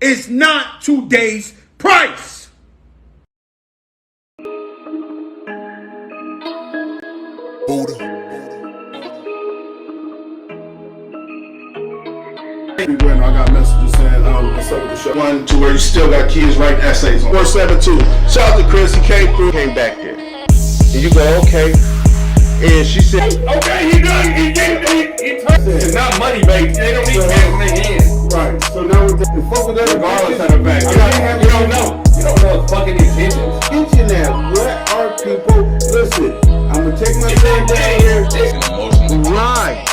is not today's price. Buddha. Everywhere, I got messages saying, what's up with the show? One to where you still got kids writing essays on 472. Shout out to Chris, he came through. Came back there. And you go, okay. And she said, okay, he done, he turned it. It's not money, baby. They don't need cash in their hands. Right. So now with the fuck with that, Regardless of the fact. You don't know. You don't know his fucking intentions. Attention now. What are people? Listen, I'm gonna take my time down here. right.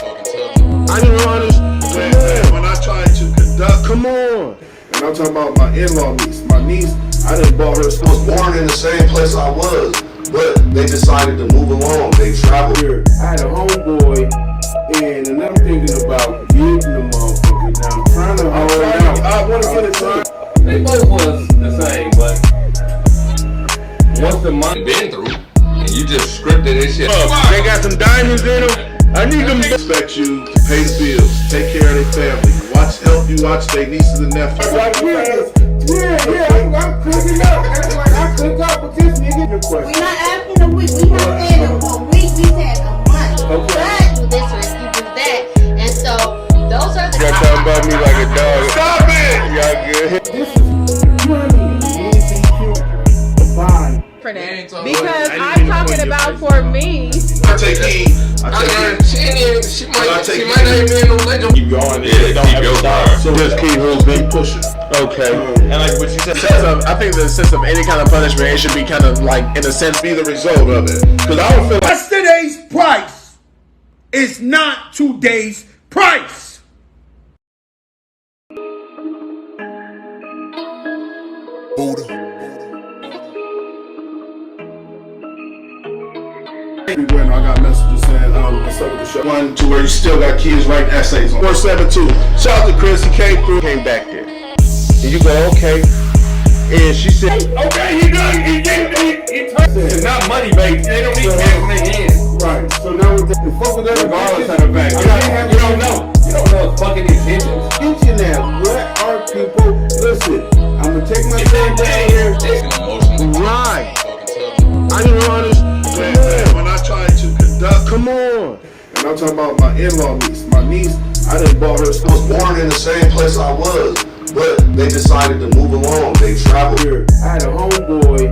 I didn't understand. When I try to conduct, Come on. and I'm talking about my in-law niece. My niece, I done bought her. I was born in the same place I was, but they decided to move along. They traveled. Here, I had a homeboy, and I'm thinking about getting the motherfucker. Now I'm trying to hold it out. I want to get it done. They both was the same, but once the money been through, and you just scripted this shit. They got some diamonds in them. I need them. Expect you to pay the bills, take care of their family, help you watch their nieces and nephews. I'm cooking up. That's like I cook up with this nigga. We're not asking a week. We have said a week. We said a month. But this or excuse that. And so those are the. Y'all talking about me like a dog. Stop it! Y'all good? This is money. Anything cute. Fine. For that. Because I'm talking about for me. I take heed. She might not even be in no legend. Keep going. Yeah, keep your fire. So Just keep moving. pushing. Okay. And like what you said, I think the sense of any kind of punishment, it should be kind of like, in a sense, Be the result of it. Because I don't feel like Yesterday's price is not today's price. Buddha. everywhere. I got messages saying, what's up with the show? One to where you still got kids writing essays on 472. Shout out to Chris, he came through. Came back there. And you go, okay. And she said, Okay, he done, he turned it. It's not money, baby. They don't need cash in their hands. Right. So now with the fuck with that, Regardless of the fact. You don't know. You don't know his fucking intentions. attention now. What are people? Listen, I'm gonna take my time down here. right. I didn't understand. When I try to conduct, Come on. and I'm talking about my in-law niece. My niece, I done bought her. I was born in the same place I was, but they decided to move along. They traveled. Here, I had a homeboy,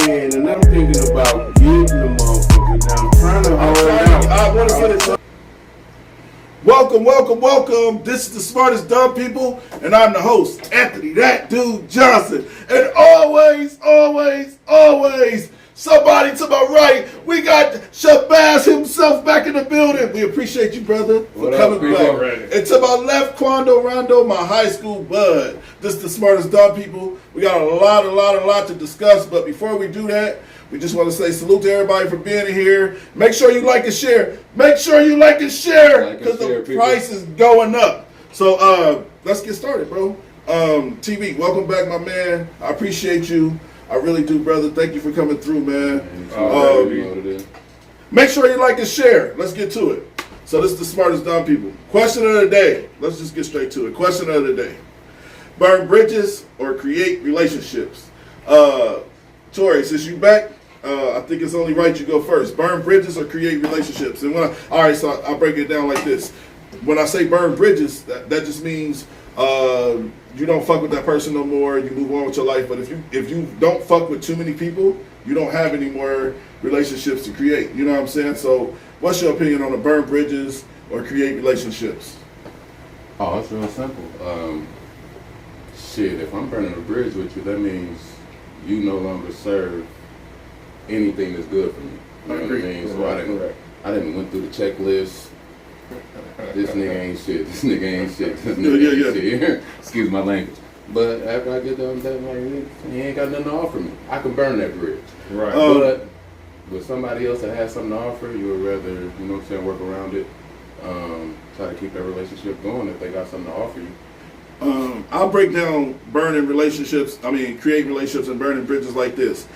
and I'm thinking about getting the motherfucker. Now I'm trying to hold it out. I want to get it done. Welcome, welcome, welcome. This is the Smartest Dumb People, and I'm the host, Anthony That Dude Johnson. And always, always, always, somebody to my right, we got Shabazz himself back in the building. We appreciate you, brother, for coming back. And to my left, Quando Rondo, my high school bud. This is the Smartest Dumb People. We got a lot to discuss, but before we do that, we just want to say salute to everybody for being here. Make sure you like and share. Make sure you like and share, because the price is going up. So let's get started, bro. TV, welcome back, my man. I appreciate you. I really do, brother. Thank you for coming through, man. Make sure you like and share. Let's get to it. So this is the Smartest Dumb People. Question of the day. Let's just get straight to it. Question of the day. Burn bridges or create relationships? Tori, since you back, I think it's only right you go first. Burn bridges or create relationships? And so I'll break it down like this. When I say burn bridges, that just means you don't fuck with that person no more. You move on with your life. But if you don't fuck with too many people, you don't have any more relationships to create. You know what I'm saying? So what's your opinion on the burn bridges or create relationships? Oh, it's real simple. Shit, if I'm burning a bridge with you, that means you no longer serve anything that's good for me. You know what I mean? So I didn't went through the checklist. This nigga ain't shit. This nigga ain't shit. This nigga ain't shit. Excuse my language. But after I get done with that, like, he ain't got nothing to offer me. I can burn that bridge. Right. But with somebody else that has something to offer, you would rather, you know what I'm saying, work around it. Try to keep that relationship going if they got something to offer you. I'll break down create relationships and burning bridges like this.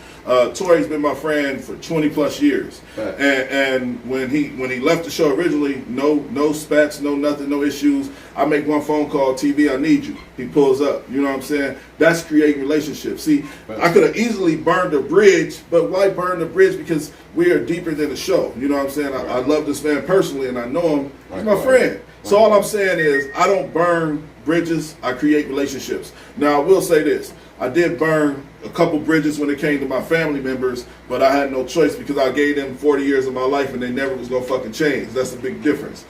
Tory's been my friend for 20 plus years, Right. and when he left the show originally, no spats, no nothing, no issues. I make one phone call, TV, I need you. He pulls up. You know what I'm saying? That's creating relationships. See, I could have easily burned a bridge, but why burn the bridge? Because we are deeper than the show. You know what I'm saying? I love this man personally, and I know him. He's my friend. So all I'm saying is, I don't burn bridges. I create relationships. Now, I will say this. I did burn a couple bridges when it came to my family members, but I had no choice because I gave them 40 years of my life and they never was going to fucking change. That's a big difference.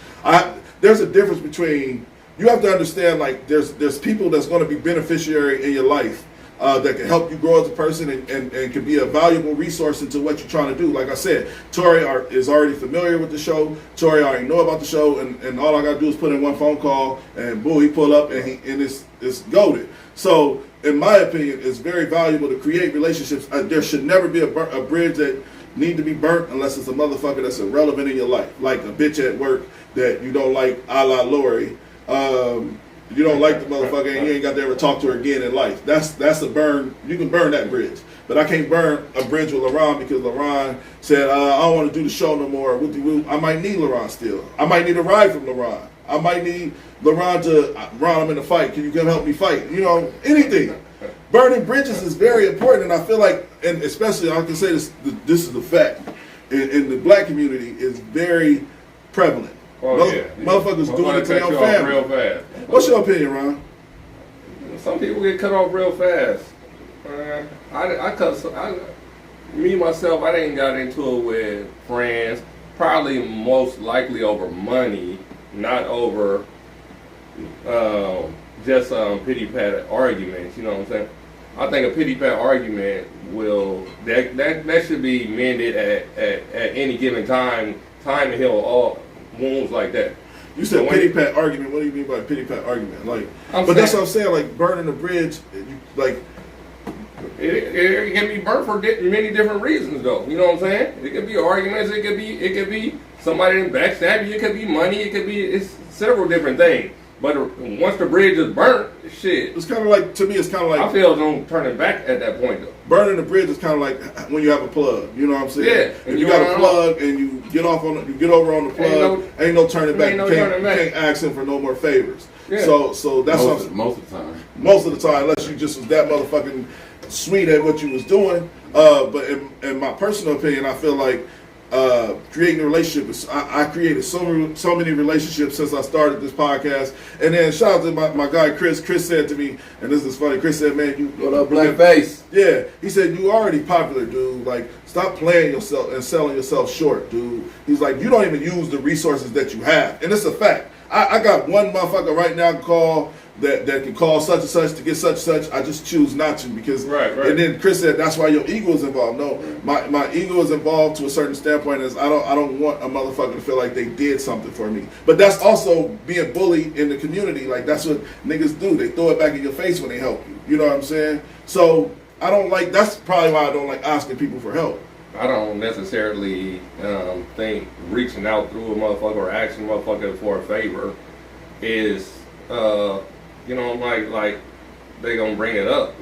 There's a difference between, you have to understand, like, there's people that's going to be beneficiary in your life that can help you grow as a person and can be a valuable resource into what you're trying to do. Like I said, Tory is already familiar with the show. Tory already know about the show, and all I got to do is put in one phone call, and boom, he pull up, and it's goated. So, in my opinion, it's very valuable to create relationships. There should never be a bridge that need to be burnt unless it's a motherfucker that's irrelevant in your life, like a bitch at work that you don't like, a la Lori. You don't like the motherfucker and you ain't got to ever talk to her again in life. That's a burn. You can burn that bridge. But I can't burn a bridge with LaRon because LaRon said, I don't want to do the show no more. I might need LaRon still. I might need a ride from LaRon. I might need LaRon to, Ron, I'm in a fight. Can you come help me fight? You know, anything. Burning bridges is very important, and I feel like, and especially I can say this is the fact, in the black community is very prevalent. Motherfuckers doing it to their family. Real fast. What's your opinion, Ron? Some people get cut off real fast. Me myself, I didn't got into it with friends. Probably most likely over money, not over just pity pat arguments. You know what I'm saying? I think a pity pat argument that should be mended at any given time to heal all wounds like that. You said pity pat argument. What do you mean by pity pat argument? Like, that's what I'm saying. Like burning a bridge, like it can be burnt for many different reasons, though. You know what I'm saying? It could be arguments. It could be somebody that backstab you. It could be money. It's several different things. But once the bridge is burnt, shit. It's kind of like, to me, it's kind of like, I feel don't turn it back at that point, though. Burning the bridge is kind of like when you have a plug. You know what I'm saying? Yeah. If you got a plug and you get over on the plug, ain't no turning back. You can't ask him for no more favors. Yeah. So that's most of the time. Most of the time, unless you just was that motherfucking sweet at what you was doing. But in my personal opinion, I feel like creating a relationship I created so many relationships since I started this podcast. And then shout out to my guy Chris. Chris said to me, and this is funny, Chris said, man, you what up, Blackface? Yeah, he said, you already popular, dude. Like, stop playing yourself and selling yourself short, dude. He's like, you don't even use the resources that you have. And it's a fact. I got one motherfucker right now call that can call such and such to get such and such. I just choose not to because right. And then Chris said that's why your ego is involved. No, my ego is involved to a certain standpoint. Is I don't want a motherfucker to feel like they did something for me. But that's also being bullied in the community. Like that's what niggas do. They throw it back in your face when they help you. You know what I'm saying? So I don't like. That's probably why I don't like asking people for help. I don't necessarily think reaching out through a motherfucker or asking a motherfucker for a favor is, like they gonna bring it up.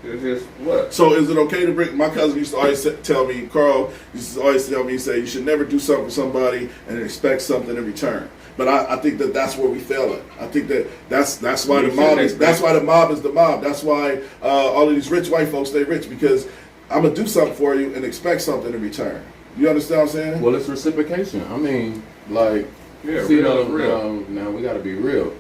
It's just what. So is it okay to bring? My cousin used to always tell me, Carl used to always tell me, he said, you should never do something for somebody and expect something in return. But I think that's where we fail at. I think that's why the mob is the mob. That's why all of these rich white folks stay rich because I'm gonna do something for you and expect something in return. You understand what I'm saying? Well, it's reciprocation. I mean, like, now we gotta be real,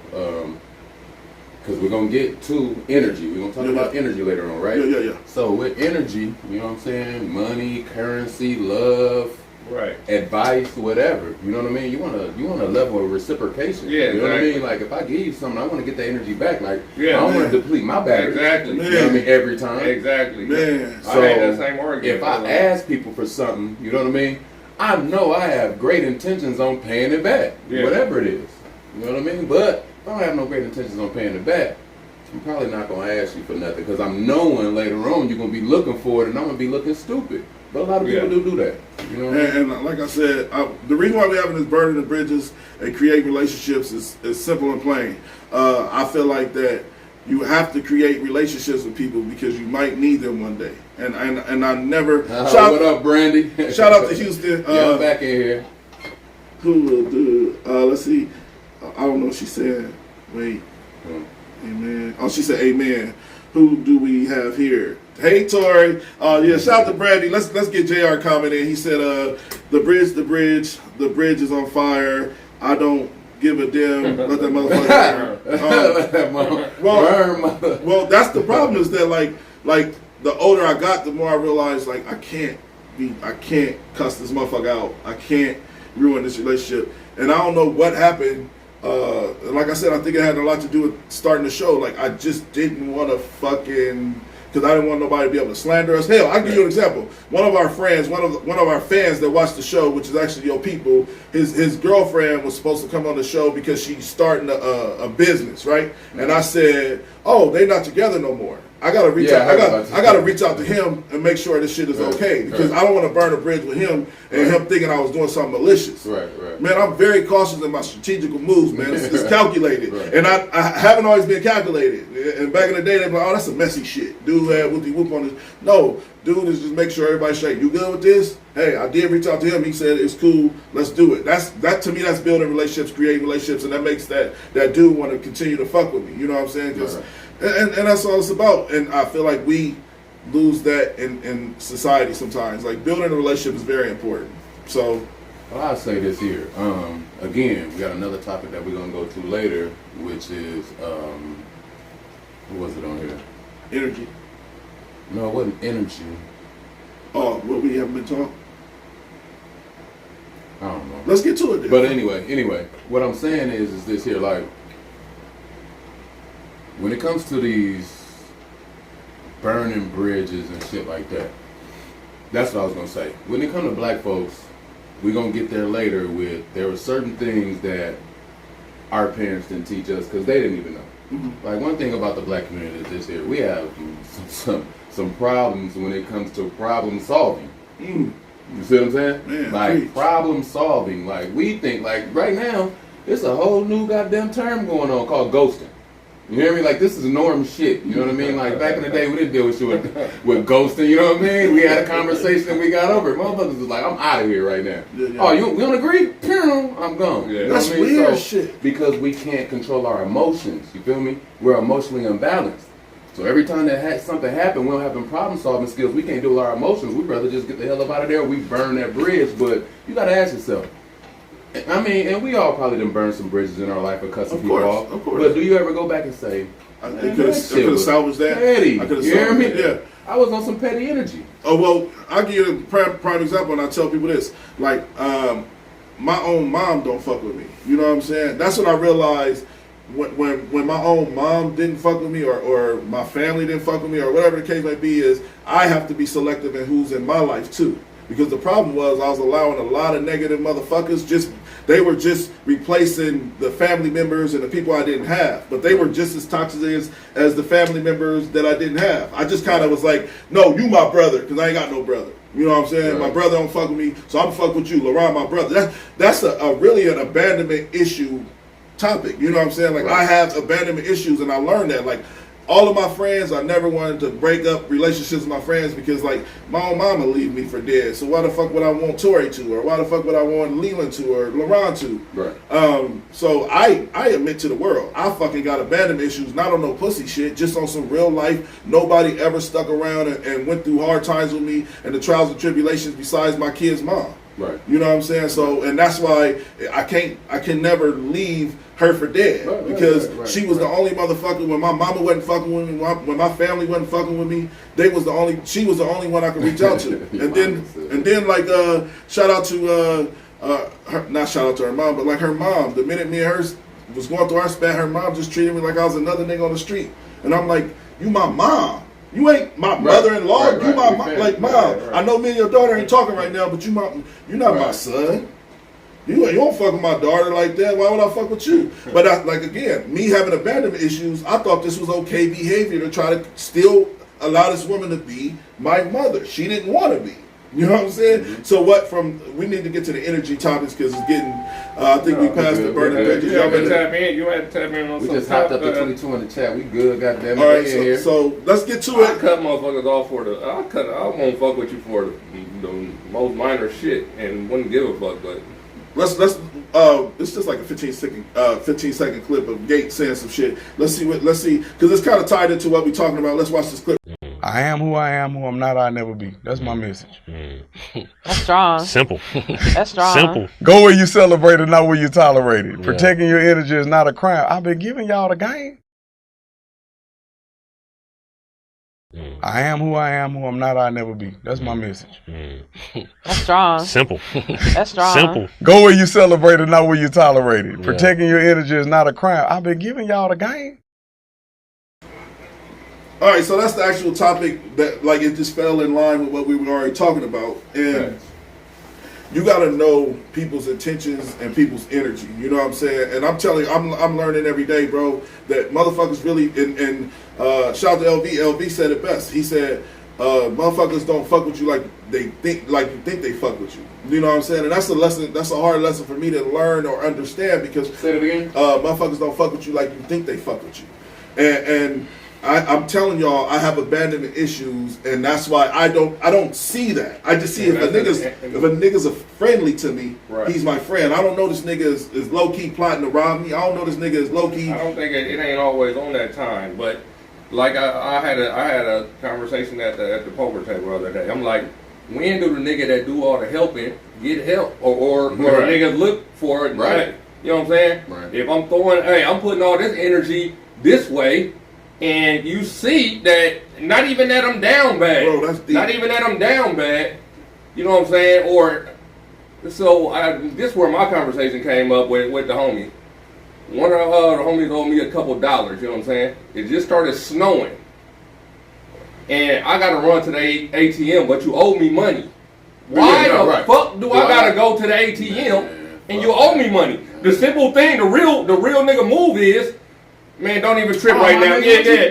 because we're gonna get to energy. We're gonna talk about energy later on, right? Yeah. So with energy, you know what I'm saying? Money, currency, love, right? Advice, whatever. You know what I mean? You want a level of reciprocation. Yeah, you know what I mean? Like if I give you something, I want to get the energy back. Like I don't want to deplete my battery. Exactly. You know what I mean? Every time. Exactly. Man. So I had that same argument. if I ask people for something, you know what I mean? I know I have great intentions on paying it back, whatever it is. You know what I mean? But if I don't have no great intentions on paying it back, I'm probably not going to ask you for nothing because I'm knowing later on you're going to be looking for it and I'm going to be looking stupid. But a lot of people do that. You know what I mean? And like I said, the reason why we're having this burning the bridges and creating relationships is simple and plain. I feel like that you have to create relationships with people because you might need them one day. And I never. What up, Brandy? Shout out to Houston. Yeah, I'm back in here. Who will do? Let's see. I don't know what she said. Wait. Amen. Oh, she said amen. Who do we have here? Hey, Tori. Yeah, shout out to Brandy. Let's get JR comment in. He said, the bridge is on fire. I don't give a damn. Let that motherfucker. Well, that's the problem is that like the older I got, the more I realized like I can't cuss this motherfucker out. I can't ruin this relationship. And I don't know what happened. Like I said, I think it had a lot to do with starting the show. Like I just didn't want to fucking. Because I didn't want nobody to be able to slander us. Hell, I'll give you an example. One of our friends, one of our fans that watched the show, which is actually your people, his girlfriend was supposed to come on the show because she's starting a business, right? And I said, "Oh, they not together no more. I gotta reach out. I gotta reach out to him and make sure this shit is okay because I don't want to burn a bridge with him and him thinking I was doing something malicious. Right. Man, I'm very cautious in my strategical moves, man. It's calculated, and I haven't always been calculated. And back in the day, they'd be like, "Oh, that's some messy shit. Dude had whoop on this." No, dude is just make sure everybody's straight. You good with this? Hey, I did reach out to him. He said it's cool. Let's do it. That to me, that's building relationships, creating relationships, and that makes that dude want to continue to fuck with me. You know what I'm saying? And that's all it's about. And I feel like we lose that in society sometimes. Like building a relationship is very important. So, well, I'll say this here. Again, we got another topic that we're gonna go to later, which is what was it on here? Energy. No, it wasn't energy. Oh, well, we haven't been talking. I don't know. Let's get to it then. But anyway, what I'm saying is this here, like, when it comes to these burning bridges and shit like that, that's what I was gonna say. When it comes to black folks, we're gonna get there later with there were certain things that our parents didn't teach us because they didn't even know. Mm-hmm. Like one thing about the black community is this here, we have some problems when it comes to problem solving. You see what I'm saying? Man, like preach. Problem solving. Like we think like right now, it's a whole new goddamn term going on called ghosting. You hear me? Like this is norm shit. You know what I mean? Like back in the day, we didn't deal with shit with ghosting. You know what I mean? We had a conversation and we got over it. Motherfuckers was like, I'm out of here right now. Yeah. Oh, we don't agree? I'm gone. Yeah. That's weird shit. Because we can't control our emotions. You feel me? We're emotionally imbalanced. So every time that something happens, we don't have them problem solving skills. We can't deal with our emotions. We'd rather just get the hell up out of there. We burn that bridge. But you got to ask yourself. I mean, and we all probably done burned some bridges in our life or cut some people off. Of course. But do you ever go back and say, I could have salvaged that? Petty. I could have salvaged it. Yeah. I was on some petty energy. Oh, well, I'll give you a prime example, and I tell people this. Like, my own mom don't fuck with me. You know what I'm saying? That's what I realized when my own mom didn't fuck with me or my family didn't fuck with me or whatever the case may be is I have to be selective in who's in my life, too. Because the problem was I was allowing a lot of negative motherfuckers they were just replacing the family members and the people I didn't have. But they were just as toxic as the family members that I didn't have. I just kind of was like, no, you my brother, because I ain't got no brother. You know what I'm saying? Right. My brother don't fuck with me, so I'm fuck with you. Laurent, my brother. That's a really an abandonment issue topic. You know what I'm saying? Like, right. I have abandonment issues, and I learned that. Like, all of my friends, I never wanted to break up relationships with my friends because, like, my own mama leave me for dead. So why the fuck would I want Tori to? Or why the fuck would I want Leland to? Or Laurent to? Right. So I admit to the world, I fucking got abandonment issues, not on no pussy shit, just on some real life. Nobody ever stuck around and went through hard times with me and the trials and tribulations besides my kid's mom. Right. You know what I'm saying? So, and that's why I can never leave her for dead because she was the only motherfucker when my mama wasn't fucking with me, when my family wasn't fucking with me. She was the only one I could reach out to. and then like shout out to not shout out to her mom, but like her mom. The minute me and her was going through our spat, her mom just treated me like I was another nigga on the street. And I'm like, you my mom. You ain't my mother-in-law. You my mom. Like, mom, I know me and your daughter ain't talking right now, but you're not my son. You don't fuck with my daughter like that. Why would I fuck with you? But again, me having abandonment issues, I thought this was okay behavior to try to still allow this woman to be my mother. She didn't want to be. You know what I'm saying? So we need to get to the energy topics because it's getting, I think we passed the burning bridges. You had to tap in on We some just hopped up to stuff. 22 in the chat. We good, goddamn it. All right, We in here. so let's get to I it. cut motherfuckers off for I won't fuck with you for the most minor shit and wouldn't give a fuck, but It's just like a 15-second clip of Gates saying some shit. Let's see, because it's kind of tied into what we're talking about. Let's watch this clip. I am who I am, who I'm not, I'll never be. That's my message. That's strong. Simple. That's strong. Simple. Go where you celebrate it, not where you tolerate it. Protecting your energy is not a crime. I've been giving y'all the game. I am who I am, who I'm not, I'll never be. That's my message. That's strong. Simple. That's strong. Simple. Go where you celebrate it, not where you tolerate it. Protecting your energy is not a crime. I've been giving y'all the game. All right, so that's the actual topic that, like, it just fell in line with what we were already talking about. And you got to know people's intentions and people's energy. You know what I'm saying? And I'm telling you, I'm learning every day, bro, that motherfuckers really, and shout out to LV. LV said it best. He said, motherfuckers don't fuck with you like you think they fuck with you. You know what I'm saying? And that's a lesson. That's a hard lesson for me to learn or understand because Say it again. Motherfuckers don't fuck with you like you think they fuck with you. And I'm telling y'all, I have abandonment issues, and that's why I don't see that. I just see if a nigga's friendly to me, he's my friend. I don't know this nigga is low key plotting to rob me. I don't know this nigga is low key. I don't think it ain't always on that time. But like I had a conversation at the poker table the other day. I'm like, when do the nigga that do all the helping get help, or niggas look for it? Right. You know what I'm saying? Right. If I'm putting all this energy this way. And you see that not even that I'm down bad. Bro, that's deep. Not even that I'm down bad. You know what I'm saying? Or so this is where my conversation came up with the homie. One of the homies owed me a couple dollars. You know what I'm saying? It just started snowing, and I got to run to the ATM. But you owe me money. Why the fuck do I gotta go to the ATM and you owe me money? The simple thing, the real nigga move is. Man, don't even trip right now. Hey,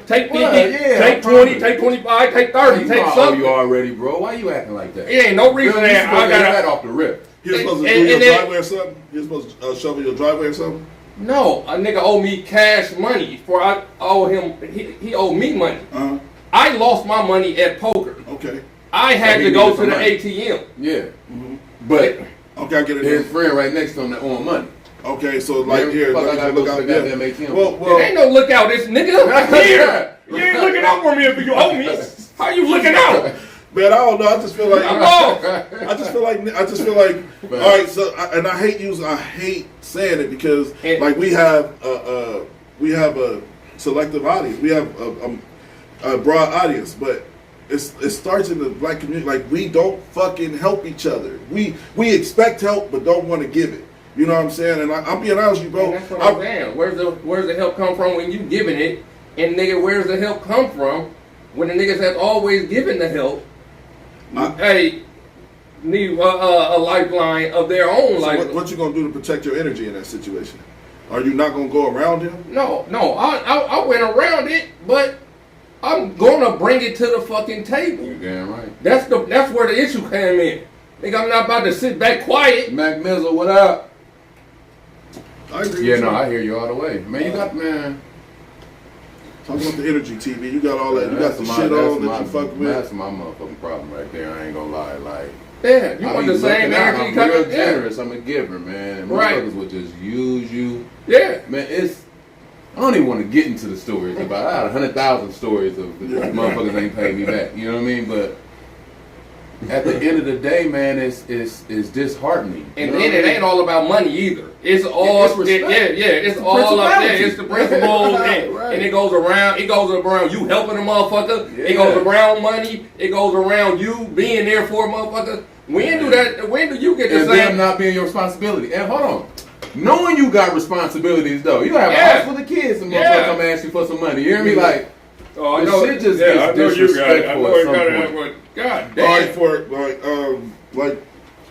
take 50, take 20, take 25, take 30, take something. You already, bro. Why you acting like that? It ain't no reason that I got that off the rip. You're supposed to do your driveway or something? You're supposed to shovel your driveway or something? No, a nigga owe me cash money for I owe him. He owed me money. I lost my money at poker. Okay. I had to go to the ATM. Yeah. But okay, I get it. His friend right next to him that own money. Okay, so like here, I gotta look go out to the there. goddamn ATM. Well, it ain't no look out, this nigga. Here, you ain't looking out for me if you owe me. How you looking out? Man, I don't know. I just feel like I'm off. I just feel like. All right, so I hate saying it because like we have a selective audience. We have a broad audience, but it starts in the black community. Like we don't fucking help each other. We expect help but don't want to give it. You know what I'm saying? And I'm being honest with you, bro. Man, that's what I'm saying. Where's the help come from when you giving it? And nigga, where's the help come from when the niggas has always given the help? Need a lifeline of their own. So what you gonna do to protect your energy in that situation? Are you not gonna go around him? No. I went around it, but I'm gonna bring it to the fucking table. You damn right. That's where the issue came in. Nigga, I'm not about to sit back quiet. Mac Mizzle, what up? I agree. Yeah, no, I hear you all the way. Man, you got Talking about the energy, TV. You got all that. You got the shit on that you fuck with. That's my motherfucking problem right there. I ain't gonna lie. Like, yeah, you want the same energy I'm coming? real generous. I'm a giver, man. And motherfuckers will just use you. Yeah, man. I don't even want to get into the stories about. I had 100,000 stories of motherfuckers ain't paying me back. You know what I mean? But at the end of the day, man, it's disheartening. And then it ain't all about money either. It's all it's all up there. It's the principles, and it goes around. It goes around you helping a motherfucker. Yeah. It goes around money. It goes around you being there for a motherfucker. When do you get to say them not being your responsibility? And hold on. Knowing you got responsibilities though, you have a house full of kids and motherfuckers come ask you for some money. You hear me? Like, I know. Shit just gets disrespectful at some point. God damn.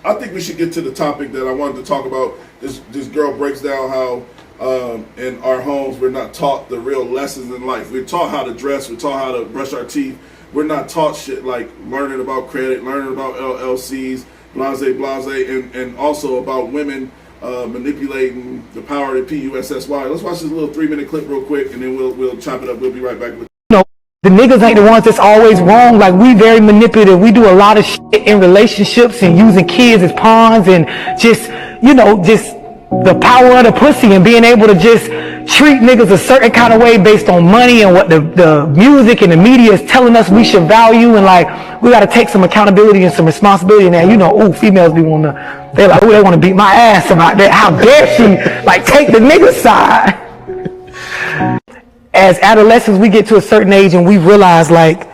I think we should get to the topic that I wanted to talk about. This girl breaks down how in our homes, we're not taught the real lessons in life. We're taught how to dress. We're taught how to brush our teeth. We're not taught shit like learning about credit, learning about LLCs, blase, and also about women manipulating the power of the PUSSY. Let's watch this little 3-minute clip real quick, and then we'll chop it up. We'll be right back with. The niggas ain't the ones that's always wrong. Like, we very manipulative. We do a lot of shit in relationships and using kids as pawns and just the power of the pussy and being able to just treat niggas a certain kind of way based on money and what the music and the media is telling us we should value. And like, we got to take some accountability and some responsibility now. Females be wanting to, they want to beat my ass about that. How dare she like take the nigga side? As adolescents, we get to a certain age and we realize like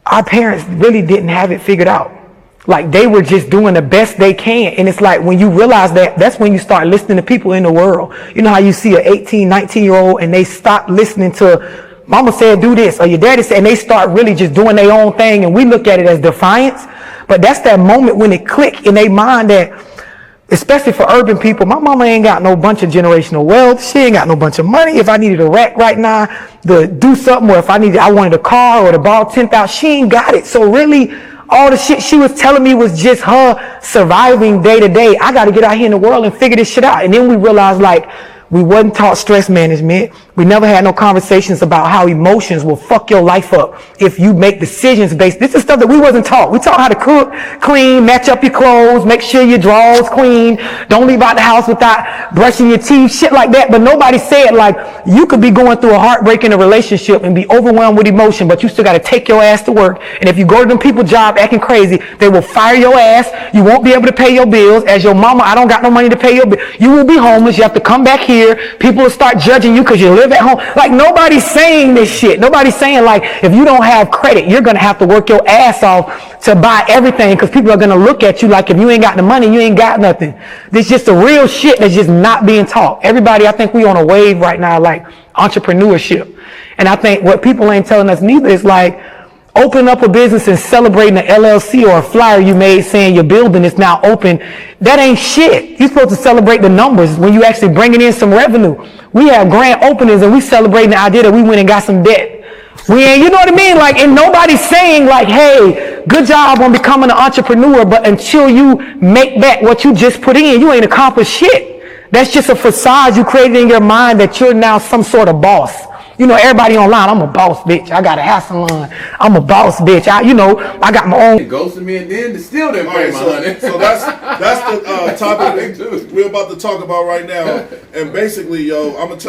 our parents really didn't have it figured out. Like, they were just doing the best they can. And it's like, when you realize that, that's when you start listening to people in the world. You know how you see an 18, 19-year-old and they stop listening to mama said do this or your daddy said, and they start really just doing their own thing, and we look at it as defiance. But that's that moment when it click in their mind that, especially for urban people, my mama ain't got no bunch of generational wealth. She ain't got no bunch of money. If I needed a rack right now to do something, or if I wanted a car or to borrow 10,000, she ain't got it. So really, all the shit she was telling me was just her surviving day to day. I got to get out here in the world and figure this shit out. And then we realized, like, we wasn't taught stress management. We never had no conversations about how emotions will fuck your life up if you make decisions based. This is stuff that we wasn't taught. We taught how to cook, clean, match up your clothes, make sure your drawers clean, don't leave out the house without brushing your teeth, shit like that. But nobody said, like, you could be going through a heartbreak in a relationship and be overwhelmed with emotion, but you still got to take your ass to work. And if you go to them people's job acting crazy, they will fire your ass. You won't be able to pay your bills. As your mama, I don't got no money to pay your bill. You will be homeless. You have to come back here. People will start judging you because you live at home. Like, nobody's saying this shit. Nobody's saying, like, if you don't have credit, you're going to have to work your ass off to buy everything because people are going to look at you like if you ain't got the money, you ain't got nothing. This is just the real shit that's just not being taught. Everybody, I think we on a wave right now, like entrepreneurship. And I think what people ain't telling us neither is like, open up a business and celebrating an LLC or a flyer you made saying your building is now open. That ain't shit. You're supposed to celebrate the numbers when you actually bringing in some revenue. We have grand openings and we celebrating the idea that we went and got some debt. We ain't, you know what I mean? Like, and nobody's saying like, hey, good job on becoming an entrepreneur, but until you make back what you just put in, you ain't accomplished shit. That's just a facade you created in your mind that you're now some sort of boss. You know, everybody online, I'm a boss, bitch. I got a hair salon. I'm a boss, bitch. I got my own. It goes to me and then still didn't All pay right, my money. so that's the topic we're about to talk about right now. And basically, yo, I'm gonna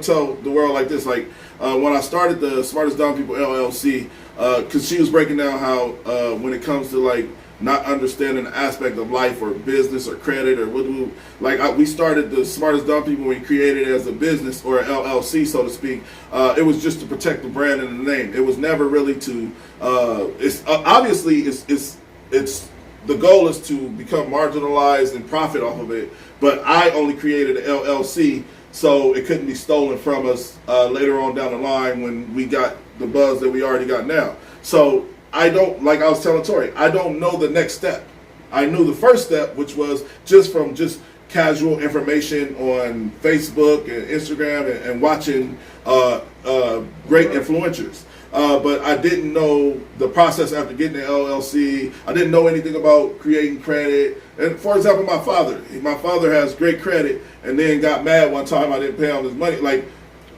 tell the world like this. Like, when I started the Smartest Dumb People LLC, because she was breaking down how when it comes to like not understanding the aspect of life or business or credit or we started the Smartest Dumb People. We created it as a business or an LLC, so to speak. It was just to protect the brand and the name. It was never really to. It's obviously it's the goal is to become marginalized and profit off of it. But I only created an LLC so it couldn't be stolen from us later on down the line when we got the buzz that we already got now. So I don't, like I was telling Tori, I don't know the next step. I knew the first step, which was just casual information on Facebook and Instagram and watching great influencers. But I didn't know the process after getting the LLC. I didn't know anything about creating credit. And for example, my father has great credit and then got mad one time I didn't pay him his money. Like,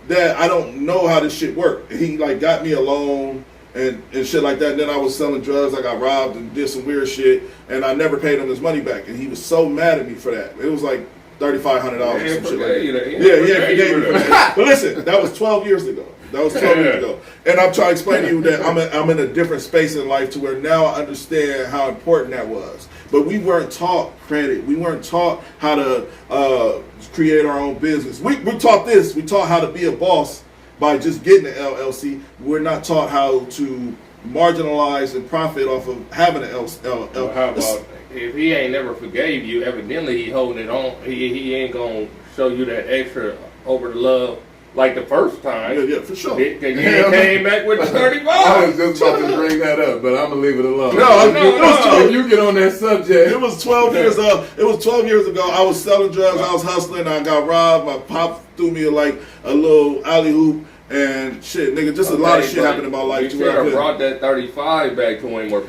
Dad, I don't know how this shit worked. He like got me a loan and shit like that. And then I was selling drugs. I got robbed and did some weird shit, and I never paid him his money back. And he was so mad at me for that. It was like $3,500 or some shit like that. Yeah, he gave me for that. But listen, that was 12 years ago. And I'm trying to explain to you that I'm in a different space in life to where now I understand how important that was. But we weren't taught credit. We weren't taught how to create our own business. We taught this. We taught how to be a boss by just getting an LLC. We're not taught how to marginalize and profit off of having an LLC. Well, how about if he ain't never forgave you, evidently he holding it on. He ain't gonna show you that extra over the love like the first time. Yeah, for sure. You came back with the 35. I was just about to bring that up, but I'm gonna leave it alone. No. If you get on that subject, it was 12 years. It was 12 years ago. I was selling drugs. I was hustling. I got robbed. My pop threw me like a little alley hoop. And shit, nigga, just a lot of shit happened in my life. You should have brought that 35 back to him, or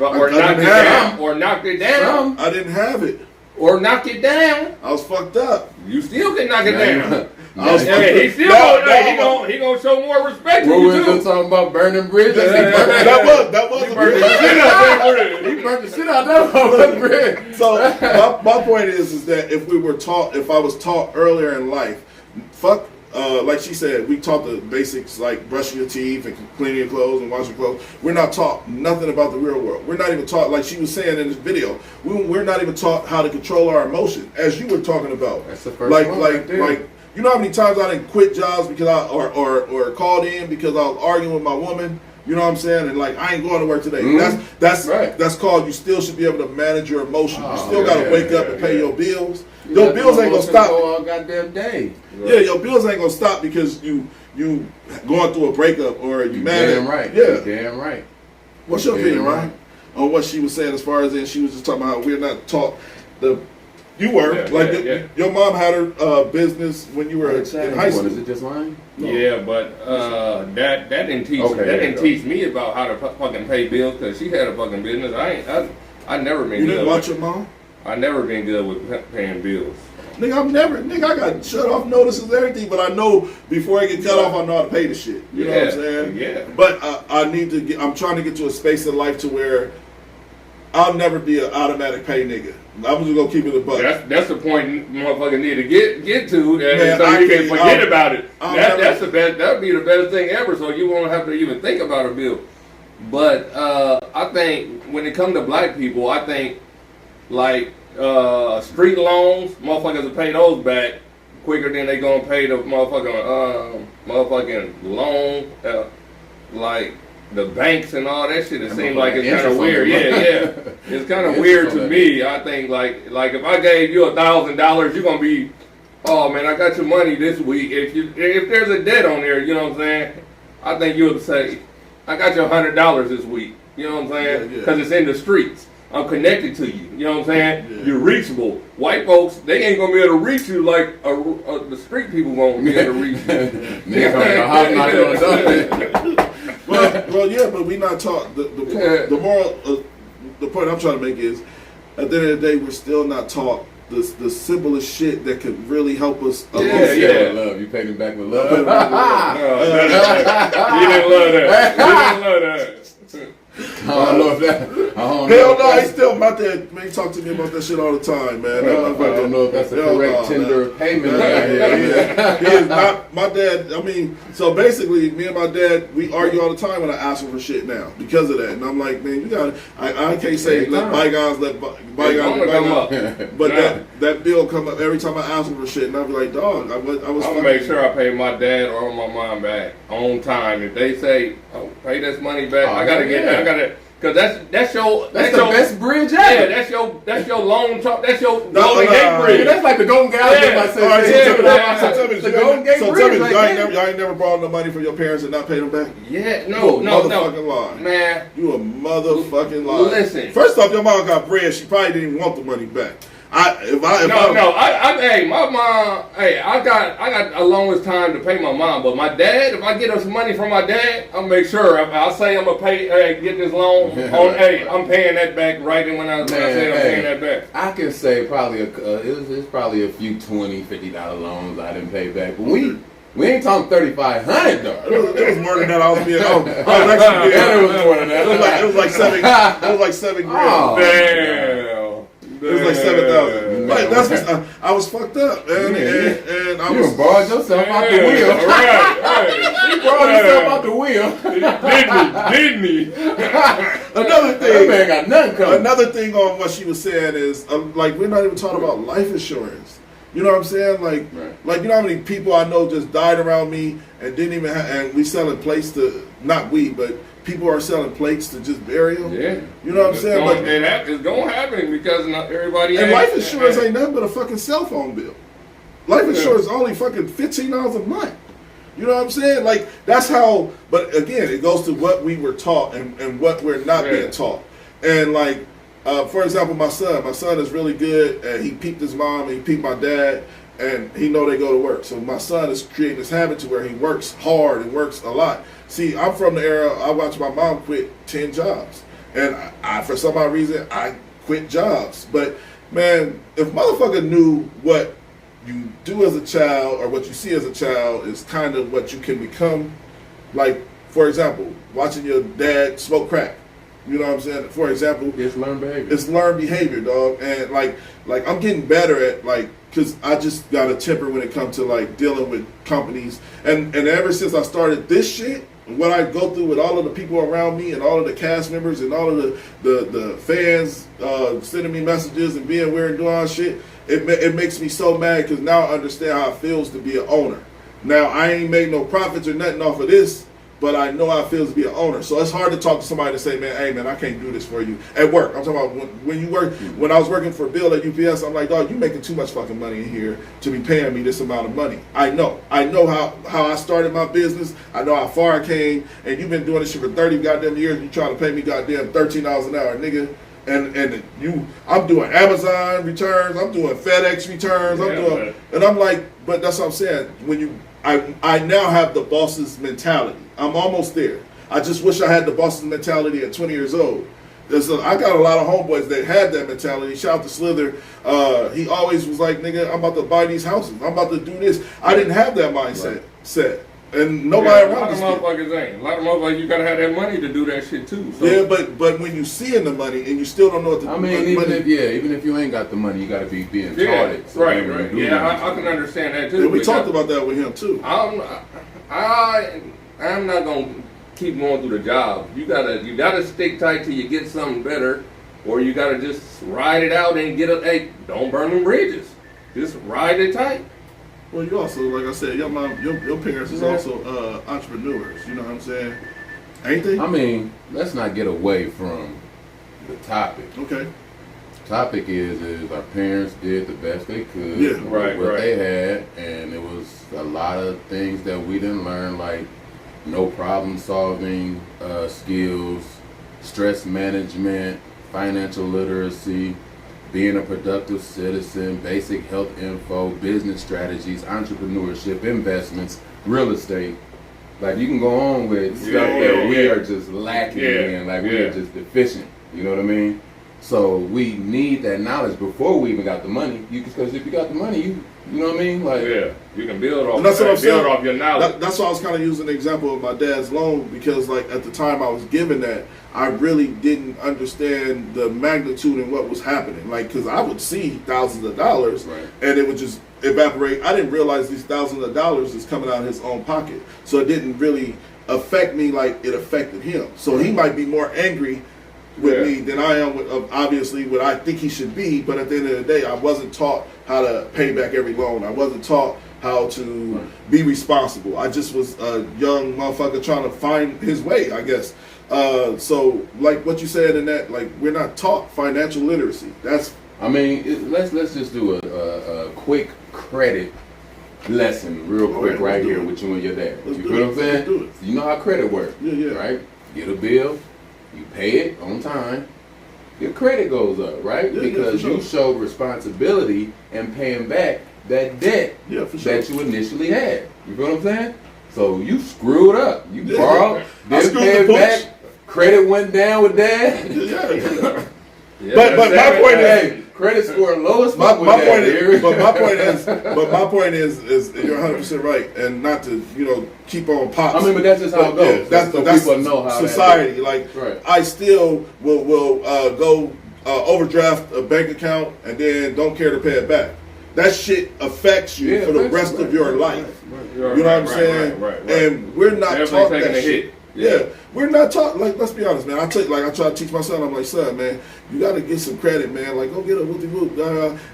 knocked it down. I didn't have it. Or knock it down. I was fucked up. You still can knock it down. He still he gonna show more respect to you too. We were talking about burning bridges. That was he burned the shit out there. He burned the shit out that bridge. So my point is that if I was taught earlier in life, like she said, we taught the basics like brushing your teeth and cleaning your clothes and washing clothes. We're not taught nothing about the real world. We're not even taught, like she was saying in this video, we're not even taught how to control our emotions, as you were talking about. That's the first one. Like you know how many times I didn't quit jobs because or called in because I was arguing with my woman. You know what I'm saying? And like, I ain't going to work today. Mm-hmm. That's called, you still should be able to manage your emotions. You still got to wake up and pay your bills. Your bills ain't gonna stop. All goddamn day. Yeah, your bills ain't gonna stop because you going through a breakup or you mad. Damn right. Yeah. Damn right. What's your opinion, Ryan, on what she was saying as far as she was just talking about how we're not taught your mom had her business when you were in high school. Is it just mine? No. Yeah, but that didn't teach me about how to fucking pay bills because she had a fucking business. I never been. You didn't watch your mom? I never been good with paying bills. Nigga, I got shut off notices and everything, but I know before I get cut off, I know how to pay the shit. You know what I'm saying? Yeah. But I'm trying to get to a space in life to where I'll never be an automatic pay nigga. I'm just gonna keep it a buck. That's the point motherfucker need to get to, and so you can forget about it. That's the best. That'd be the best thing ever. So you won't have to even think about a bill. But I think when it comes to black people, I think like street loans, motherfuckers will pay those back quicker than they gonna pay the motherfucking loan. Like the banks and all that shit, it seems like it's kind of weird. Yeah. It's kind of weird to me. I think like if I gave you $1,000, you're gonna be, oh man, I got your money this week. If there's a debt on there, you know what I'm saying? I think you would say, I got your $100 this week. You know what I'm saying? Because it's in the streets. I'm connected to you. You know what I'm saying? Yeah. You're reachable. White folks, they ain't gonna be able to reach you like the street people won't be able to reach you. Well, yeah, but we not taught the moral. The point I'm trying to make is, at the end of the day, we're still not taught the simplest shit that could really help us. Yeah. Love. You paid him back with love. You didn't love that. I don't know if that. Hell no, he still my dad. Man, he talk to me about that shit all the time, man. I don't know if that's the correct tender payment. He is not my dad. I mean, so basically, me and my dad, we argue all the time when I ask him for shit now because of that. And I'm like, man, you got. I can't say let bygones let bygones. But that bill come up every time I ask him for shit, and I be like, dog, I was. I'm gonna make sure I pay my dad or my mom back on time. If they say, oh, pay this money back, I gotta get that. Cause that's the best bridge ever. Yeah, that's your loan talk. That's your Golden Gate Bridge. That's like the Golden Gate. The Golden Gate Bridge. Y'all ain't never borrowed no money from your parents and not paid them back. Yeah, no. Motherfucking lie, man. You a motherfucking lie. Listen. First off, your mom got bread. She probably didn't even want the money back. Hey, my mom. Hey, I got a longest time to pay my mom, but my dad. If I get us money from my dad, I'll make sure. I'll say I'm gonna pay. Hey, get this loan. I'm paying that back right when I say I'm paying that back. I can say probably it's probably a few $20, $50 loans I didn't pay back, but we ain't talking $3,500 though. It was more than that. I was actually it was more than that. It was like $7 grand. Oh, damn. It was like 7,000. Like I was fucked up, man. And I was borrowed yourself out the wheel. Right. He borrowed himself out the wheel. Didn't he? Another thing. That man got nothing coming. Another thing on what she was saying is like we're not even talking about life insurance. You know what I'm saying? Like you know how many people I know just died around me and didn't even and we selling plates to not we but people are selling plates to just bury them. Yeah. You know what I'm saying? And that is going to happen because not everybody. And life insurance ain't nothing but a fucking cell phone bill. Life insurance is only fucking $15 a month. You know what I'm saying? Like, that's how, but again, it goes to what we were taught and what we're not being taught. And like, for example, my son is really good, and he peeped his mom, and he peeped my dad, and he know they go to work. So my son is creating this habit to where he works hard and works a lot. See, I'm from the era, I watched my mom quit 10 jobs. And I for some odd reason, I quit jobs. But man, if motherfucker knew what you do as a child or what you see as a child is kind of what you can become. Like, for example, watching your dad smoke crack. You know what I'm saying? For example, it's learned behavior. It's learned behavior, dog. And like I'm getting better at like, cause I just got a temper when it comes to like dealing with companies. And ever since I started this shit, what I go through with all of the people around me and all of the cast members and all of the fans sending me messages and being weird and doing all shit, it makes me so mad because now I understand how it feels to be an owner. Now, I ain't made no profits or nothing off of this, but I know how it feels to be an owner. So it's hard to talk to somebody and say, man, hey, man, I can't do this for you. At work, I'm talking about when you work, when I was working for Bill at UPS, I'm like, dog, you making too much fucking money in here to be paying me this amount of money. I know how I started my business. I know how far I came, and you've been doing this shit for 30 goddamn years, you trying to pay me goddamn $13 an hour, nigga. And I'm doing Amazon returns, I'm doing FedEx returns, and I'm like, but that's what I'm saying. When I now have the boss's mentality. I'm almost there. I just wish I had the boss's mentality at 20 years old. I got a lot of homeboys that had that mentality. Shout out to Slither. He always was like, nigga, I'm about to buy these houses. I'm about to do this. I didn't have that mindset set. And nobody around us. A lot of motherfuckers, you gotta have that money to do that shit too. So. Yeah, but when you seeing the money and you still don't know what to do. I mean, even if you ain't got the money, you gotta be being taught it. So right. Yeah, I can understand that too. Yeah, we talked about that with him too. I'm not gonna keep going through the job. You gotta stick tight till you get something better, or you gotta just ride it out and don't burn them bridges. Just ride it tight. Well, you also, like I said, your parents is also entrepreneurs. You know what I'm saying? Ain't they? I mean, let's not get away from the topic. Okay. Topic is our parents did the best they could with what they had, and it was a lot of things that we didn't learn, like no problem solving skills, stress management, financial literacy, being a productive citizen, basic health info, business strategies, entrepreneurship, investments, real estate. Like, you can go on with stuff that we are just lacking in, like we are just deficient. You know what I mean? So we need that knowledge before we even got the money. Because if you got the money, you know what I mean? Like, you can build off. That's what I'm saying. Build off your knowledge. That's why I was kind of using the example of my dad's loan, because like at the time I was given that, I really didn't understand the magnitude and what was happening. Like, because I would see thousands of dollars, and it would just evaporate. I didn't realize these thousands of dollars is coming out of his own pocket, so it didn't really affect me like it affected him. So he might be more angry with me than I am with obviously what I think he should be. But at the end of the day, I wasn't taught how to pay back every loan. I wasn't taught how to be responsible. I just was a young motherfucker trying to find his way, I guess. So like what you said in that, like, we're not taught financial literacy. That's, I mean, let's just do a quick credit lesson real quick right here with you and your dad. You feel what I'm saying? You know how credit works, right? Get a bill, you pay it on time, your credit goes up, right? Because you show responsibility in paying back that debt that you initially had. You feel what I'm saying? So you screwed up. You borrowed, didn't pay it back. Credit went down with dad. But my point is, credit score lowest. My point is you're 100% right, and not to keep on pops. I mean, but that's just how it goes. That's people know how society. Like, I still will go overdraft a bank account and then don't care to pay it back. That shit affects you for the rest of your life. You know what I'm saying? And we're not taught that shit. Yeah, we're not taught. Like, let's be honest, man. I try to teach my son. I'm like, son, man, you got to get some credit, man. Like, go get a whoopty whoop.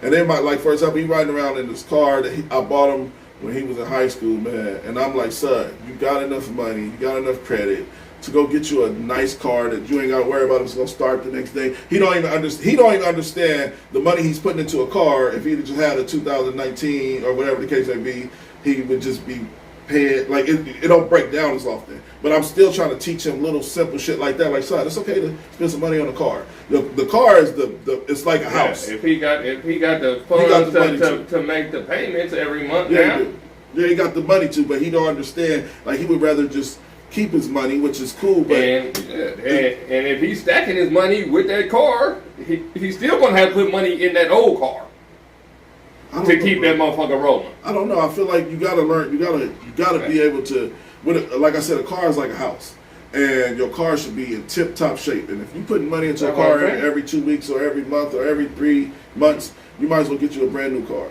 And they might, like, for example, he riding around in this car that I bought him when he was in high school, man. And I'm like, son, you got enough money, you got enough credit to go get you a nice car that you ain't got to worry about it's gonna start the next day. He don't even understand the money he's putting into a car. If he just had a 2019 or whatever the case may be, he would just be pay it. Like it don't break down as often. But I'm still trying to teach him little simple shit like that. Like, son, it's okay to spend some money on the car. The car is it's like a house. If he got the funds to make the payments every month now. Yeah, he got the money too, but he don't understand. Like, he would rather just keep his money, which is cool. But and if he's stacking his money with that car, he's still gonna have to put money in that old car to keep that motherfucker rolling. I don't know. I feel like you gotta learn. You gotta be able to. Like I said, a car is like a house, and your car should be in tip-top shape. And if you putting money into a car every 2 weeks or every month or every 3 months, you might as well get you a brand new car.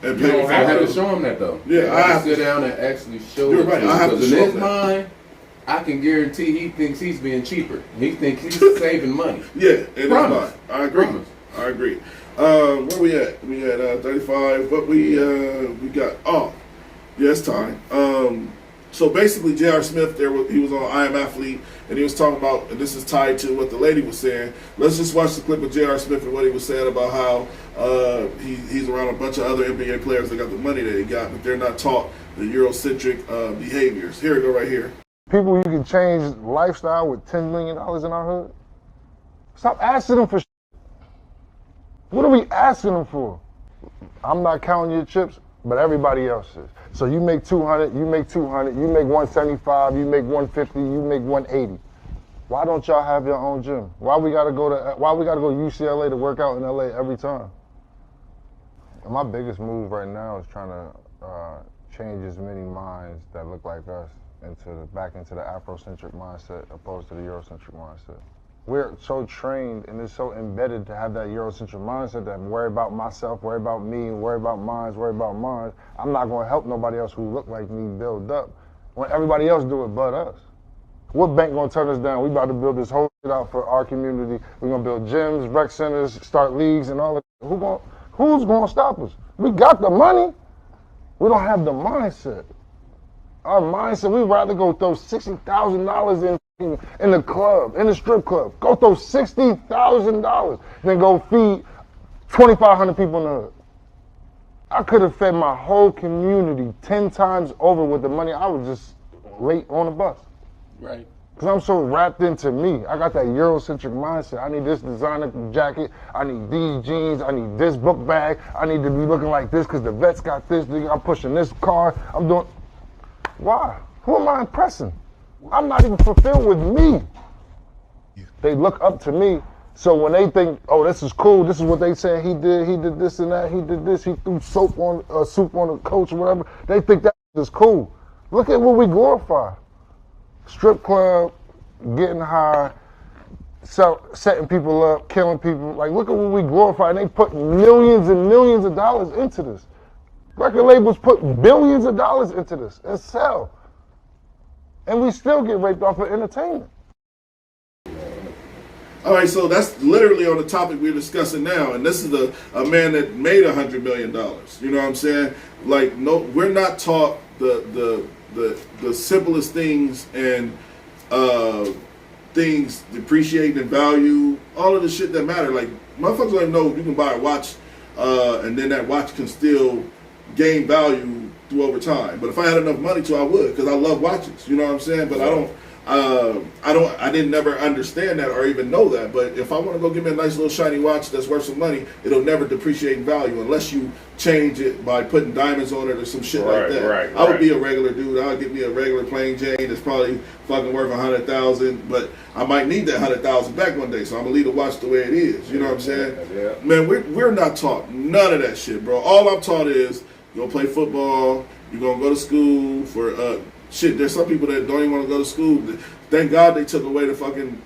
And you don't have to show him that though. Yeah, I have to sit down and actually show him. Right. I have to because show in his him mind, I can guarantee he thinks he's being cheaper. He thinks he's saving money. Yeah, in Promise. his mind. I agree. Promise. I agree. Where we at? We at 35. What we got? Oh, yeah, it's time. So basically, J.R. Smith, he was on I Am Athlete, and he was talking about, and this is tied to what the lady was saying. Let's just watch the clip of J.R. Smith and what he was saying about how he's around a bunch of other NBA players that got the money that he got, but they're not taught the Eurocentric behaviors. Here we go, right here. People you can change lifestyle with $10 million in our hood. Stop asking them for shit. What are we asking them for? I'm not counting your chips, but everybody else is. So you make 200, you make 200, you make 175, you make 150, you make 180. Why don't y'all have your own gym? Why we gotta go to UCLA to work out in LA every time? And my biggest move right now is trying to change as many minds that look like us back into the Afrocentric mindset opposed to the Eurocentric mindset. We're so trained and it's so embedded to have that Eurocentric mindset that worry about myself, worry about me, worry about mine, worry about mine. I'm not going to help nobody else who look like me build up when everybody else do it but us. What bank going to turn us down? We about to build this whole shit out for our community. We're going to build gyms, rec centers, start leagues and all that. Who's going to stop us? We got the money. We don't have the mindset. Our mindset, we'd rather go throw $60,000 in the club, in the strip club. Go throw $60,000 than go feed 2,500 people in the hood. I could have fed my whole community 10 times over with the money I was just late on the bus. Right. Because I'm so wrapped into me. I got that Eurocentric mindset. I need this designer jacket. I need these jeans. I need this book bag. I need to be looking like this because the vets got this. I'm pushing this car. I'm doing... Why? Who am I impressing? I'm not even fulfilled with me. They look up to me. So when they think, oh, this is cool, this is what they saying he did this and that, he did this, he threw soup on the coach or whatever, they think that is cool. Look at what we glorify. Strip club, getting high, setting people up, killing people. Like, look at what we glorify. And they put millions and millions of dollars into this. Record labels put billions of dollars into this and sell. And we still get raped off of entertainment. All right, so that's literally on the topic we're discussing now, and this is a man that made $100 million. You know what I'm saying? Like, no, we're not taught the simplest things and things depreciating in value, all of the shit that matter. Like, motherfuckers don't even know you can buy a watch, and then that watch can still gain value through over time. But if I had enough money to, I would, because I love watches. You know what I'm saying? But I didn't never understand that or even know that. But if I want to go get me a nice little shiny watch that's worth some money, it'll never depreciate in value unless you change it by putting diamonds on it or some shit like that. I would be a regular dude. I would get me a regular plain Jane that's probably fucking worth $100,000, but I might need that $100,000 back one day. So I'm gonna leave the watch the way it is. You know what I'm saying? Yeah. Man, we're not taught none of that shit, bro. All I'm taught is you're gonna play football. You're gonna go to school for shit. There's some people that don't even want to go to school. Thank God they took away the fucking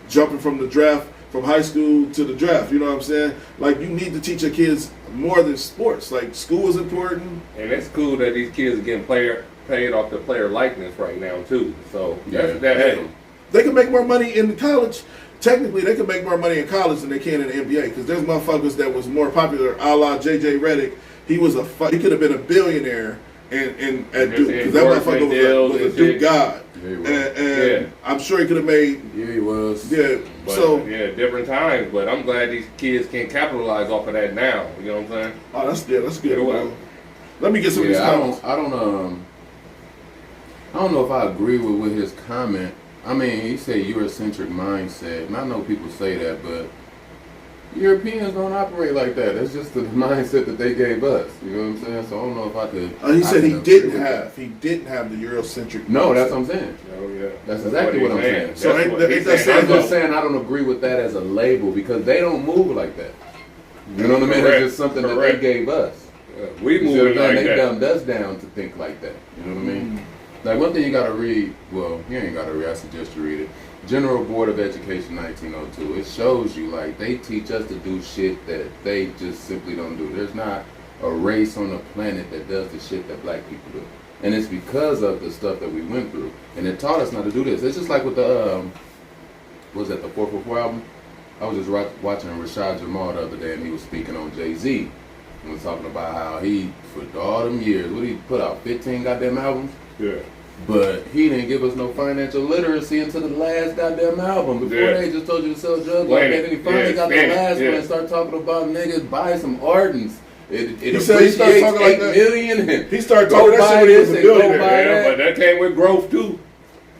jumping from the draft, from high school to the draft. You know what I'm saying? Like, you need to teach your kids more than sports. Like, school is important. And it's cool that these kids are getting paid off the player likeness right now too. So they can make more money in college. Technically, they can make more money in college than they can in the NBA, because there's motherfuckers that was more popular, a la JJ Redick. He could have been a billionaire at Duke, because that motherfucker was a Duke god. And I'm sure he could have made. Yeah, he was. Yeah. But, different times. But I'm glad these kids can capitalize off of that now. You know what I'm saying? Oh, that's good. That's good. Well, let me get some of these comments. I don't I don't know if I agree with his comment. I mean, he said Eurocentric mindset, and I know people say that, but Europeans don't operate like that. That's just the mindset that they gave us. You know what I'm saying? So I don't know if I could. He said he didn't have the Eurocentric. No, that's what I'm saying. Oh yeah, that's exactly what I'm saying. So I'm just saying I don't agree with that as a label because they don't move like that. You know what I mean? It's just something that they gave us. We move like they that. dumbed us down to think like that. You know what I mean? Like one thing you gotta read. Well, you ain't gotta read. I suggest you read it. General Board of Education 1902. It shows you like they teach us to do shit that they just simply don't do. There's not a race on the planet that does the shit that black people do, and it's because of the stuff that we went through. And it taught us not to do this. It's just like with the what was that, the 444 album? I was just watching Rashad Jamal the other day, and he was speaking on Jay-Z. He was talking about how he, for all them years, what he put out 15 goddamn albums. Yeah. But he didn't give us no financial literacy until the last goddamn album. Before they just told you to sell drugs like that, and he finally got the last one and started talking about niggas buy some Ardens. It appreciates $8 million. He started talking that shit when he was a billionaire. But that came with growth too.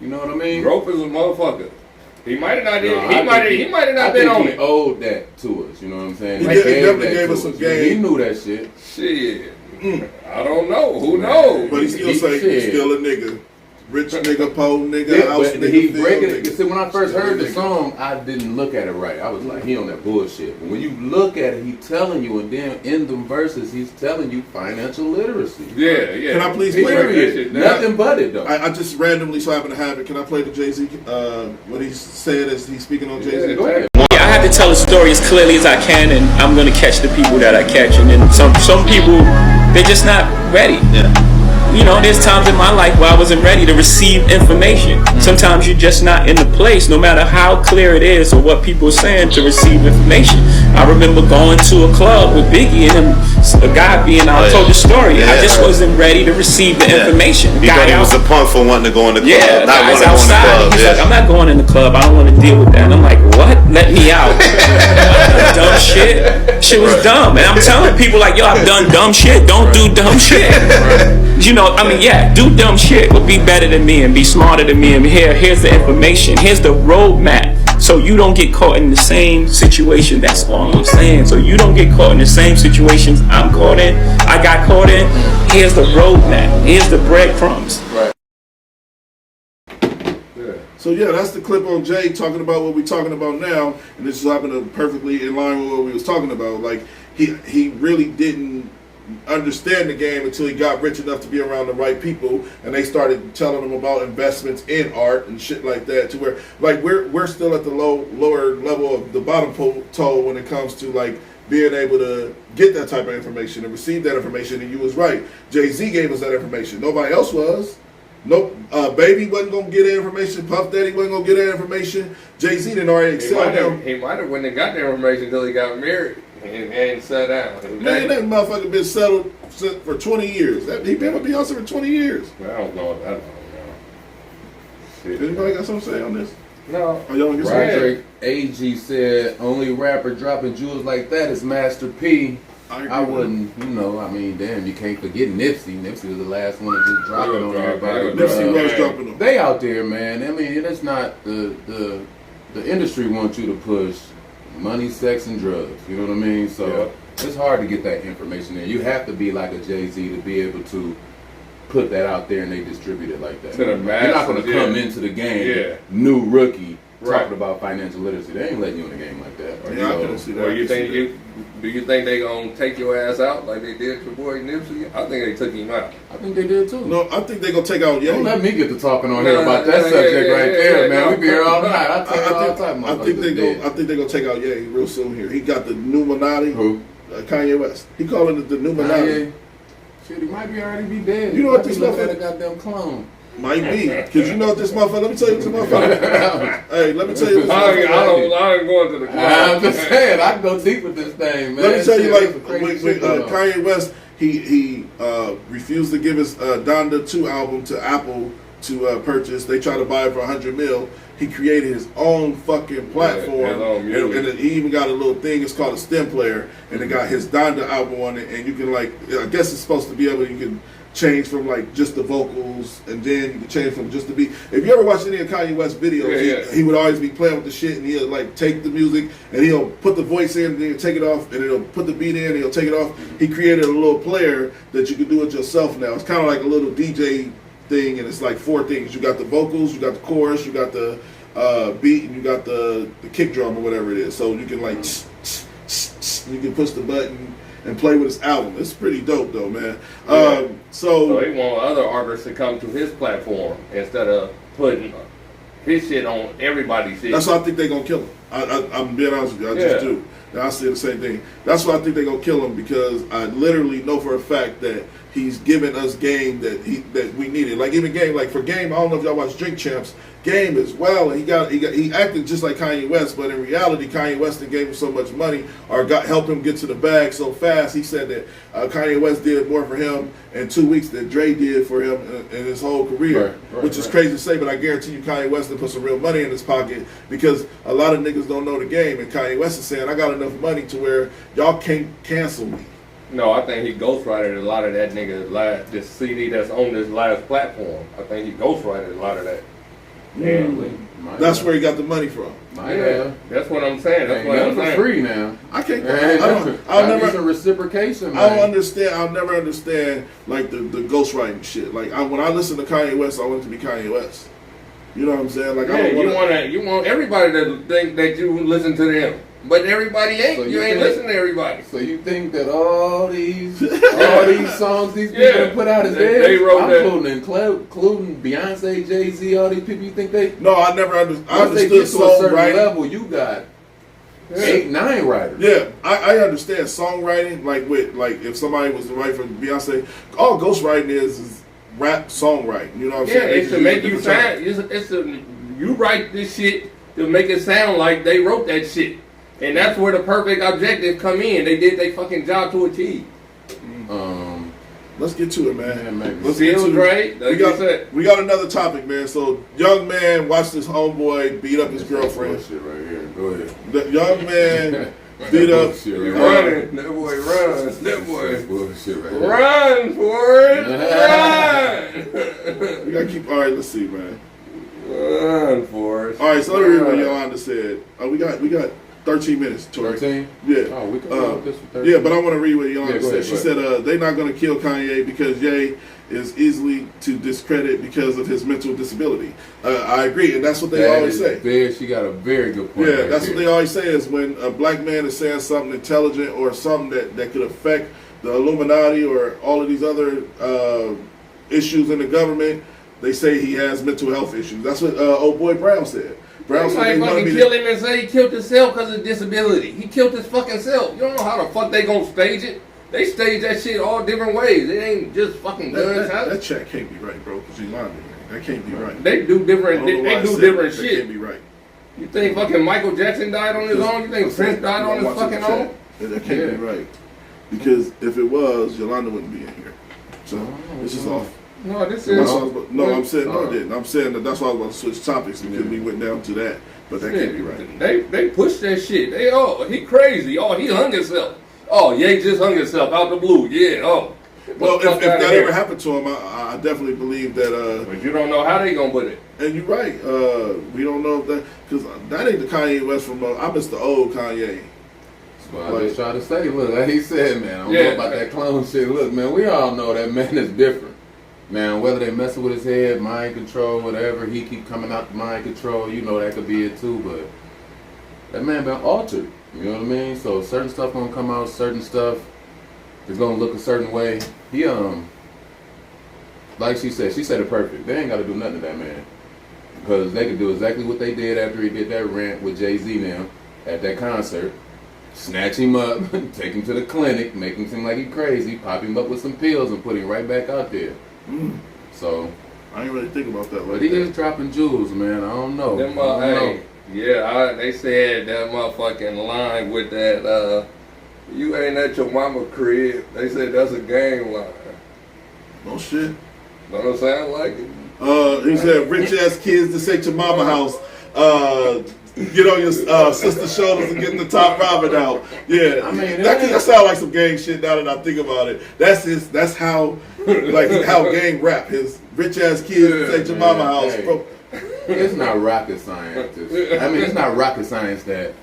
You know what I mean? Growth is a motherfucker. He might have not he might have not been on it. He owed that to us. You know what I'm saying? He definitely gave us some game. He knew that shit. Shit. I don't know. Who knows? But he still say he's still a nigga. Rich nigga, poor nigga, house nigga. He breaking it. See, when I first heard the song, I didn't look at it right. I was like, he on that bullshit. But when you look at it, he's telling you, and then in them verses, he's telling you financial literacy. Yeah, yeah. Can I please play that shit? Nothing but it, though. I just randomly so happen to have it. Can I play the Jay-Z, what he said as he's speaking on Jay-Z? Go ahead. I have to tell a story as clearly as I can, and I'm going to catch the people that I catch. And then some people, they're just not ready. Yeah. You know, there's times in my life where I wasn't ready to receive information. Sometimes you're just not in the place, no matter how clear it is or what people are saying, to receive information. I remember going to a club with Biggie and a guy being out, told the story. I just wasn't ready to receive the information. He thought he was a punk for wanting to go in the club. Yeah, not guys wanting to go in the outside. club. He's like, I'm not going in the club. I don't want to deal with that. And I'm like, what? Let me out. Dumb shit. Shit was dumb. And I'm telling people like, yo, I've done dumb shit. Don't do dumb shit. You know, I mean, yeah, do dumb shit, but be better than me and be smarter than me. And here's the information. Here's the roadmap. So you don't get caught in the same situation. That's all I'm saying. So you don't get caught in the same situations I got caught in. Here's the roadmap. Here's the breadcrumbs. Right. So yeah, that's the clip on Jay talking about what we're talking about now, and this is happening to perfectly in line with what we was talking about. Like he really didn't understand the game until he got rich enough to be around the right people, and they started telling him about investments in art and shit like that. To where like we're still at the lower level of the bottom toe when it comes to like being able to get that type of information and receive that information. And you was right. Jay-Z gave us that information. Nobody else was. Nope. Baby wasn't gonna get that information. Puff Daddy wasn't gonna get that information. Jay-Z didn't already excel him. He might have when they got the information until he got married and sat down. Man, that motherfucker been settled for 20 years. He been with Beyonce for 20 years. I don't know that long now. Anybody got something to say on this? No. Oh, y'all Roderick AG said, only rapper dropping jewels like that is Master P. I wouldn't, you know, I mean, damn, you can't forget Nipsey. Nipsey was the last one to just drop it on everybody. Nipsey was dropping them. They out there, man. I mean, it's not the industry wants you to push money, sex, and drugs. You know what I mean? So it's hard to get that information in. You have to be like a Jay-Z to be able to put that out there and they distribute it like that. To the You're not going to come into the game, new rookie, talking about financial literacy. They ain't letting you in the game like that. Yeah, I can see that. Do you think they gonna take your ass out like they did your boy Nipsey? I think they took him out. I think they did too. No, I think they gonna take out Ye. Don't let me get to talking on here about that subject right there, man. We be here all night. I tell you all the time. I think they gonna take out Ye real soon here. He got the Numinati. Who? Kanye West. He calling it the Numinati. Shit, he might be already be dead. You know what this motherfucker? Goddamn clone. Might be, because you know what this motherfucker. Let me tell you what this motherfucker. Hey, let me tell you what this motherfucker. I don't go into the club. I'm just saying, I can go deep with this thing, man. Let me tell you, like when Kanye West, he refused to give his Donda 2 album to Apple to purchase. They tried to buy it for $100 million. He created his own fucking platform, and he even got a little thing. It's called a stem player, and it got his Donda album on it. And you can I guess it's supposed to be able. You can change from like just the vocals, and then you can change from just the beat. If you ever watch any of Kanye West videos, he would always be playing with the shit, and he'll like take the music and he'll put the voice in, and then he'll take it off, and he'll put the beat in, and he'll take it off. He created a little player that you can do it yourself now. It's kind of like a little DJ thing, and it's like 4 things. You got the vocals, you got the chorus, you got the beat, and you got the kick drum or whatever it is. So you can like you can push the button and play with his album. It's pretty dope though, man. So he want other artists to come to his platform instead of putting his shit on everybody's shit. That's why I think they're gonna kill him. I'm being honest with you. I just do. And I say the same thing. That's why I think they're gonna kill him, because I literally know for a fact that he's giving us game that we needed. Like even Game, like for Game, I don't know if y'all watch Drink Champs. Game as well, and he acted just like Kanye West, but in reality, Kanye West gave him so much money or helped him get to the bag so fast. He said that Kanye West did more for him in 2 weeks than Dre did for him in his whole career, which is crazy to say, but I guarantee you Kanye West put some real money in his pocket, because a lot of niggas don't know the game, and Kanye West is saying, I got enough money to where y'all can't cancel me. No, I think he ghostwrited a lot of that nigga this CD that's on this last platform. I think he ghostwrited a lot of that. That's where he got the money from. That's what I'm saying. That's what I'm saying. For free now. I can't. I'll never some reciprocation. I don't understand. I'll never understand like the ghostwriting shit. Like when I listen to Kanye West, I want it to be Kanye West. You know what I'm saying? Like I don't you want everybody to think that you listen to them. But everybody ain't. So you ain't listening to everybody. So you think that all these songs these people have put out is theirs? They wrote that. Including Beyonce, Jay-Z, all these people. You think they? No, I never understood. Once they get to a certain level, you got 8, 9 writers. Yeah, I understand songwriting. Like if somebody was to write for Beyonce, all ghostwriting is rap songwriting. You know what I'm saying? Yeah, it's to make you sound. You write this shit to make it sound like they wrote that shit. And that's where the perfect objective come in. They did their fucking job to a T. Let's get to it, man. Let's get to it. We got another topic, man. So, young man watched his homeboy beat up his girlfriend. Shit right here. Go ahead. The young man beat up. Running. That boy runs. That boy bullshit right run for it. Run. We gotta keep. All right, let's see, man. Run for it. All right, so let me read what Yolanda said. We got 13 minutes, Tori. 13? Yeah. Oh, we can go this for 13. Yeah, but I want to read what Yolanda said. Ahead, she said they're not going to kill Kanye because Ye is easily to discredit because of his mental disability. I agree, and that's what they always say. She got a very good point. Yeah, that's what they always say is when a black man is saying something intelligent or something that could affect the Illuminati or all of these other issues in the government, they say he has mental health issues. That's what old boy Brown said. Brown said they fucking kill him and say he killed himself because of disability. He killed his fucking self. You don't know how the fuck they gonna stage it. They stage that shit all different ways. It ain't just fucking guns. That check can't be right, bro. Because you lying to me. That can't be right. They do different. They do different shit. That can't be right. You think fucking Michael Jackson died on his own? You think Prince died on his fucking own? That can't be right. Because if it was, Yolanda wouldn't be in here. So this is off. No, this is. I'm saying no, I didn't. I'm saying that's why I was about to switch topics because we went down to that, but that can't be right. They push that shit. He crazy. Oh, he hung himself. Oh, Ye just hung himself out the blue. Yeah. Oh. Well, if that ever happened to him, I definitely believe that. But you don't know how they gonna put it. And you're right. We don't know if that because that ain't the Kanye West from. I miss the old Kanye. Well, I just try to say, look, like he said, man, I don't know about that clone shit. Look, man, we all know that man is different. Now, whether they messing with his head, mind control, whatever, he keep coming out the mind control, you know that could be it too, but that man been altered, you know what I mean? So certain stuff gonna come out, certain stuff is gonna look a certain way. He, like she said it perfect. They ain't gotta do nothing to that man. Because they could do exactly what they did after he did that rant with Jay-Z now at that concert. Snatch him up, take him to the clinic, make him seem like he crazy, pop him up with some pills and put him right back out there. So I ain't really think about that. But he is dropping jewels, man. I don't know. They said that motherfucking line with that you ain't at your mama crib. They said that's a gang line. No shit. Don't sound like it. He said rich ass kids to say to mama house. Get on your sister's shoulders and get the top ramen out. Yeah, I mean, that sounds like some gang shit now that I think about it. That's how gang rap. His rich ass kids take your mama house, bro. It's not rocket science. I mean, it's not rocket science that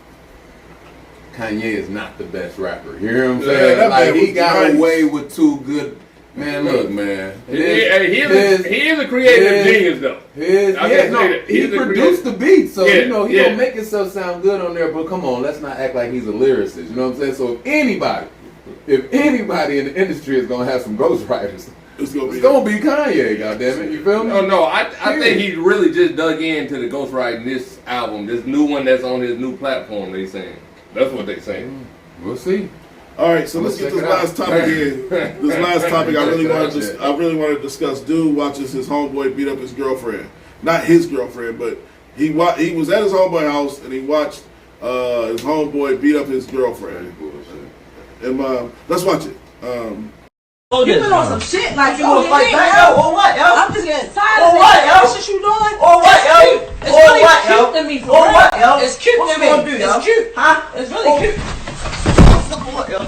Kanye is not the best rapper. You hear what I'm saying? Yeah, like he got nice. away with two good. Man, look, man. He is a creative genius, though. He produced the beat, so he don't make himself sound good on there. But come on, let's not act like he's a lyricist. You know what I'm saying? So if anybody in the industry is gonna have some ghostwriters, it's gonna be Kanye. Goddammit, you feel me? No, I think he really just dug into the ghostwriting this album, this new one that's on his new platform. They saying that's what they saying. We'll see. All right, so let's get this last topic in. This last topic, I really want to discuss. Dude watches his homeboy beat up his girlfriend. Not his girlfriend, but he was at his homeboy house and he watched his homeboy beat up his girlfriend. And let's watch it. You been on some shit like you gonna fight back, yo? Or what, yo? I'm just getting tired of this shit you doing. Or what, yo? It's really cute to me, for real. What, yo? It's cute to me. It's cute, huh? It's really cute. What, yo?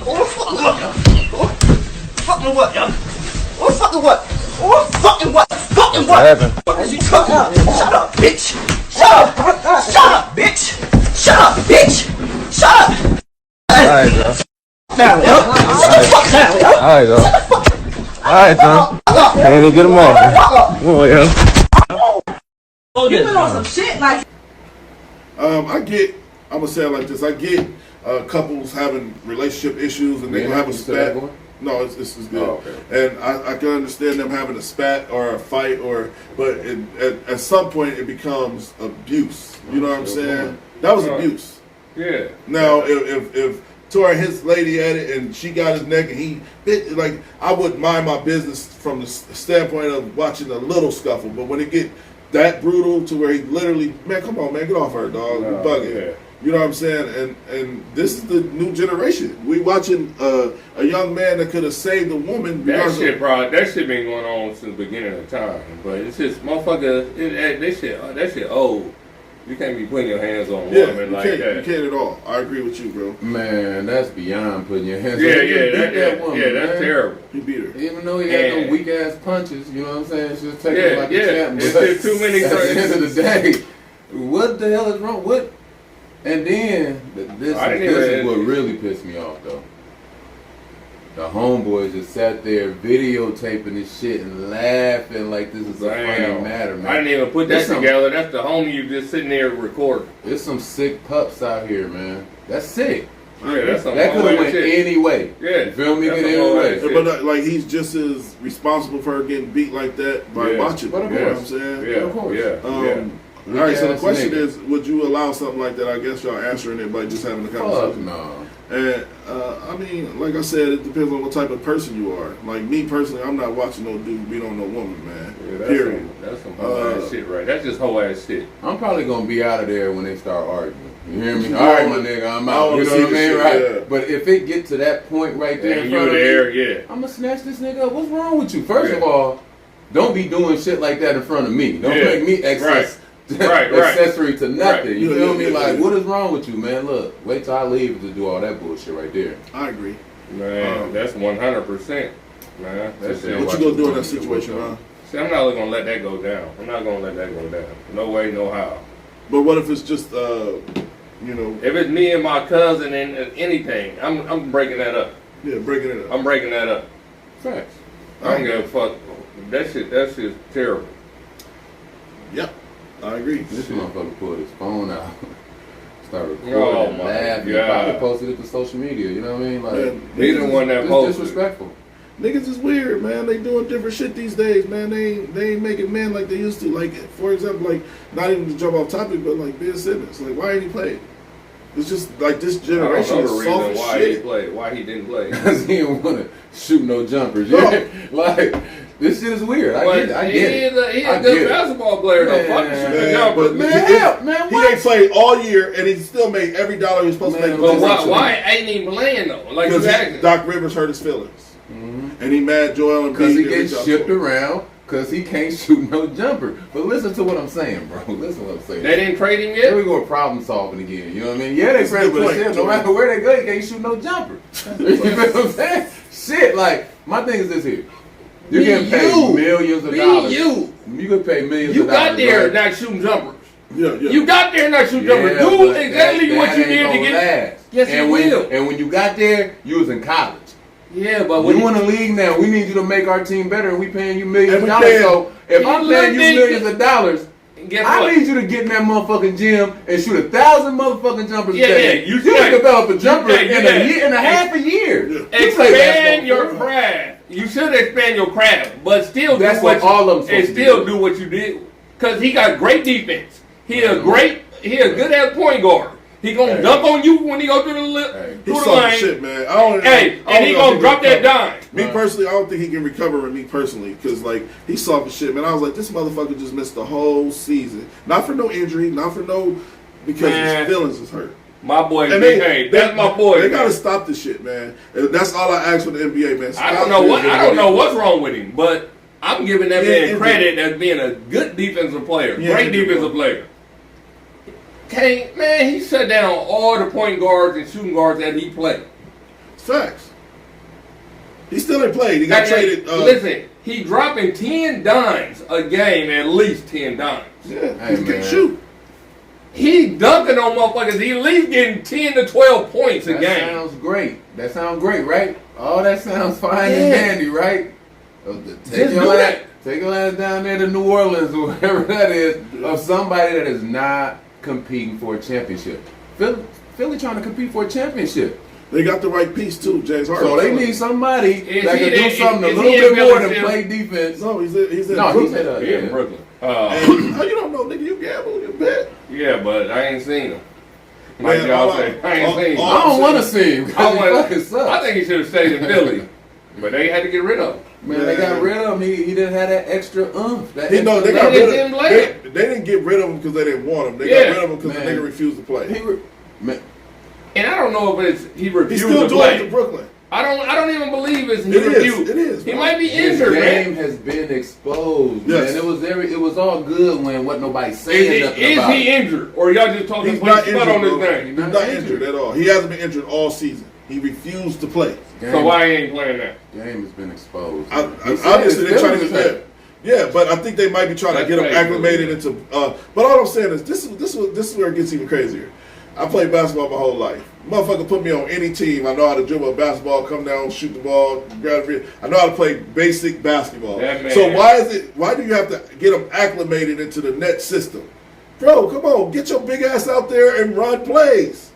Oh, fucking what, yo? Fucking what, yo? Oh, fucking what? Oh, fucking what? Fucking what? As you talk out. Shut up, bitch. Shut up. Shut up, bitch. Shut up, bitch. Shut up. Alright, bro. Now, yo. Shut the fuck down, yo. Alright, bro. Alright, son. Can't even get him off. Come on, yo. You been on some shit like. I'm gonna say it like this. I get couples having relationship issues and they gonna have a spat. No, it's good. Oh, okay. And I can understand them having a spat or a fight, but at some point it becomes abuse. You know what I'm saying? That was abuse. Yeah. Now if Tori hits lady at it and she got his neck and he bit, like, I wouldn't mind my business from the standpoint of watching a little scuffle, but when it get that brutal to where he literally, man, come on, man, get off her, dog. You're bugging. Yeah. You know what I'm saying? And this is the new generation. We watching a young man that could have saved a woman. That shit been going on since the beginning of time. But it's just motherfucker. That shit old. You can't be putting your hands on women like that. You can't at all. I agree with you, bro. Man, that's beyond putting your hands on. That woman, that's terrible. He beat her. Even though he had no weak ass punches, you know what I'm saying? It's just taking it like a champ. It's just too many. At the end of the day, what the hell is wrong? What? And then this is what really pissed me off, though. The homeboys just sat there videotaping this shit and laughing like this is a funny matter, man. I didn't even put that together. That's the homie you just sitting there recording. There's some sick pups out here, man. That's sick. Yeah, that's some that could have went any way. Yeah, you feel me? Any way. But like he's just as responsible for her getting beat like that by watching. But of you know course, what I'm saying? Yeah, of course. All right, so the question is, would you allow something like that? I guess y'all answering it by just having a conversation. No. And I mean, like I said, it depends on what type of person you are. Like me personally, I'm not watching no dude beat on no woman, man. Yeah, period. That's some whole ass shit, right? That's just whole ass shit. I'm probably gonna be out of there when they start arguing. You hear me? All right, my nigga, I'm out. You know what I mean, right? Yeah. But if it get to that point right there in front of me, I'm gonna snatch this nigga up. What's wrong with you? First of all, don't be doing shit like that in front of me. Don't make me accessory to nothing. You feel me? Like, what is wrong with you, man? Look, wait till I leave to do all that bullshit right there. I agree. Man, that's 100%. Man, that's what you gonna do in that situation, man? See, I'm not gonna let that go down. I'm not gonna let that go down. No way, no how. But what if it's just, you know? If it's me and my cousin and anything, I'm breaking that up. Yeah, breaking it up. I'm breaking that up. Facts. I don't give a fuck. That shit's terrible. Yep. I agree. This motherfucker pulled his phone out, started recording, and laughing, probably posted it to social media. You know what I mean? Like, he's the one that posted. Disrespectful. Niggas is weird, man. They doing different shit these days, man. They ain't making men like they used to. Like, for example, like, not even to jump off topic, but like Ben Simmons. Like, why ain't he played? It's just like this generation is soft as shit. Why he didn't play? Because he didn't want to shoot no jumpers. Yeah. Like, this shit is weird. I get it. He's a good basketball player, though. Fuck shooting jumpers. He ain't played all year, and he still made every dollar he was supposed to make. But why ain't he playing, though? Like, because Doc Rivers hurt his feelings. And he mad Joel Embiid. Because he gets shipped around Because he can't shoot no jumper. But listen to what I'm saying, bro. Listen to what I'm saying. They didn't trade him yet? Here we go with problem solving again. You know what I mean? Yeah, they traded, but shit, no matter where they go, he can't shoot no jumper. You know what I'm saying? Shit, like, my thing is this here. You're getting paid millions of dollars. You can pay millions of dollars. You got there not shooting jumpers. You got there not shooting jumpers. Do exactly what you did to get. Yes, you will. And when you got there, you was in college. Yeah, but when you in the league now, we need you to make our team better, and we paying you millions of dollars. So if I'm paying you millions of dollars, I need you to get in that motherfucking gym and shoot 1,000 motherfucking jumpers a day. You can develop a jumper in a year and a half a year. Expand your craft. You should expand your craft, but still that's do what all of them and still do what you did. Cause he got great defense. He a good ass point guard. He gonna dunk on you when he go through the lane. Shit, man. And he gonna drop that dime. Me personally, I don't think he can recover with me personally, because like he's soft as shit, man. I was like, this motherfucker just missed the whole season, not for no injury, not for no, because his feelings is hurt. My boy, that's my boy. They gotta stop this shit, man. And that's all I ask for the NBA, man. I don't know what's wrong with him, but I'm giving that man credit as being a good defensive player, great defensive player. Man, he shut down all the point guards and shooting guards that he played. Facts. He still ain't played. He got traded. Listen, he dropping 10 dimes a game, at least 10 dimes. Yeah, he can shoot. He dunking on motherfuckers. He at least getting 10 to 12 points a game. That sounds great. That sounds great, right? Oh, that sounds fine and dandy, right? Take your ass down there to New Orleans or wherever that is, of somebody that is not competing for a championship. Philly trying to compete for a championship. They got the right piece too, James Harden. So they need somebody that can do something a little bit more than play defense. No, he's in Brooklyn. He's in Brooklyn. How you don't know, nigga? You gamble, you bet. Yeah, but I ain't seen him. Like y'all say, I ain't seen him. I don't want to see him. I think he should have stayed in Philly, but they had to get rid of him. Man, they got rid of him. He didn't have that extra oomph. They didn't get rid of him because they didn't want him. They got rid of him because the nigga refused to play. And I don't know if it's he refused He's still to play. To Brooklyn. I don't even believe it's he refused. It is. He might be injured, man. His game has been exposed. Yes. Man. It was all good when what nobody saying nothing about. Is he injured, or y'all just talking spot on this thing? He's not injured at all. He hasn't been injured all season. He refused to play. So why he ain't playing that? Game has been exposed. Obviously, they're trying to get Yeah, but I think they might be trying to get him acclimated into. But all I'm saying is, this is where it gets even crazier. I played basketball my whole life. Motherfucker put me on any team. I know how to dribble a basketball, come down, shoot the ball, grab it. I know how to play basic basketball. So why do you have to get them acclimated into the net system? Bro, come on, get your big ass out there and run plays.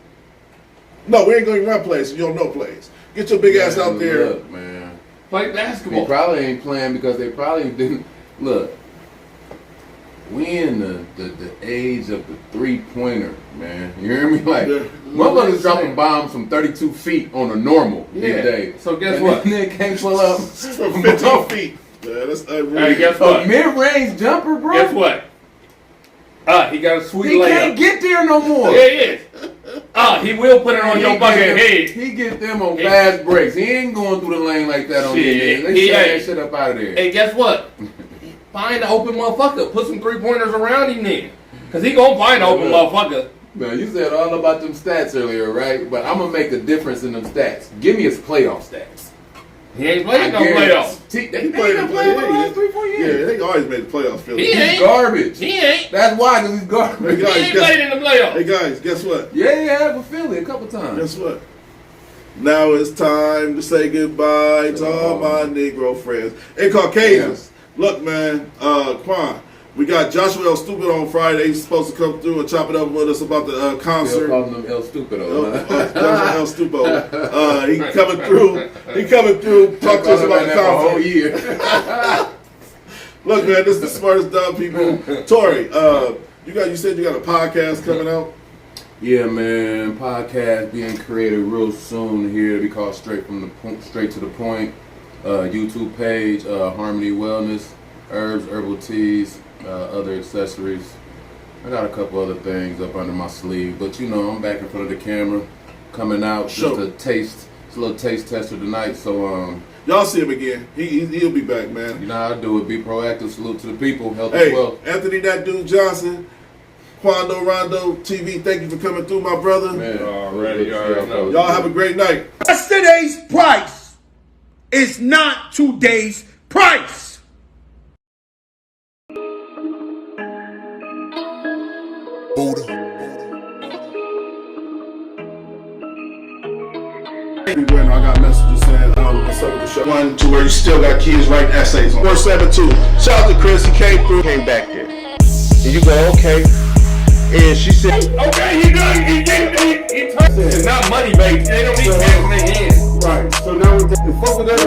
No, we ain't going to run plays, so you don't know plays. Get your big ass out there. Look, man. Play basketball. They probably ain't playing because they probably didn't. Look, we in the age of the three-pointer, man. You hear me? Like, motherfuckers dropping bombs from 32 feet on a normal these days. So guess what? They can't pull up from 15 feet. Yeah, that's hey, guess what? A mid-range jumper, bro. Guess what? He got a sweet layup. He can't get there no more. Yeah, he is. He will put it on your fucking head. He get them on fast breaks. He ain't going through the lane like that on the head. Let's shut that shit up out of there. And guess what? Find an open motherfucker. Put some three-pointers around him then. Because he going to find an open motherfucker. Man, you said all about them stats earlier, right? But I'm going to make a difference in them stats. Give me his playoff stats. He ain't played no playoffs. He ain't played the last 3-4 years. Yeah, they always made the playoffs. He's garbage. He ain't. That's why, because he's garbage. He ain't played in the playoffs. Hey, guys, guess what? Yeah, he had with Philly a couple times. Guess what? Now it's time to say goodbye to all my Negro friends and Caucasians. Look, man, Quan, we got Joshua El Stupid on Friday. He's supposed to come through and chop it up with us about the concert. Still calling him El Stupido. Joshua El Stupido. He coming through. He coming through. Talk to us about the concert. Whole year. Look, man, this is the smartest dumb people. Tori, you said you got a podcast coming out. Yeah, man, podcast being created real soon here. It'll be called Straight to the Point. YouTube page, Harmony Wellness, herbs, herbal teas, other accessories. I got a couple other things up under my sleeve, but you know, I'm back in front of the camera, coming out just to It's a little taste tester tonight, so y'all see him again. He'll be back, man. You know how I do it. Be proactive. Salute to the people. Health Hey, as well. Anthony, that dude Johnson, Quando Rondo TV. Thank you for coming through, my brother. Man, already know. Y'all have a great night. Yesterday's price is not today's price. Everywhere, I got messages saying, what's up with the show? 1, 2, where you still got kids writing essays on 472. Shout out to Chris, he came through. Came back there. And you go, okay. And she said, Okay, he it's not money based. They don't need cash in their hands. Right, so now we fuck with that.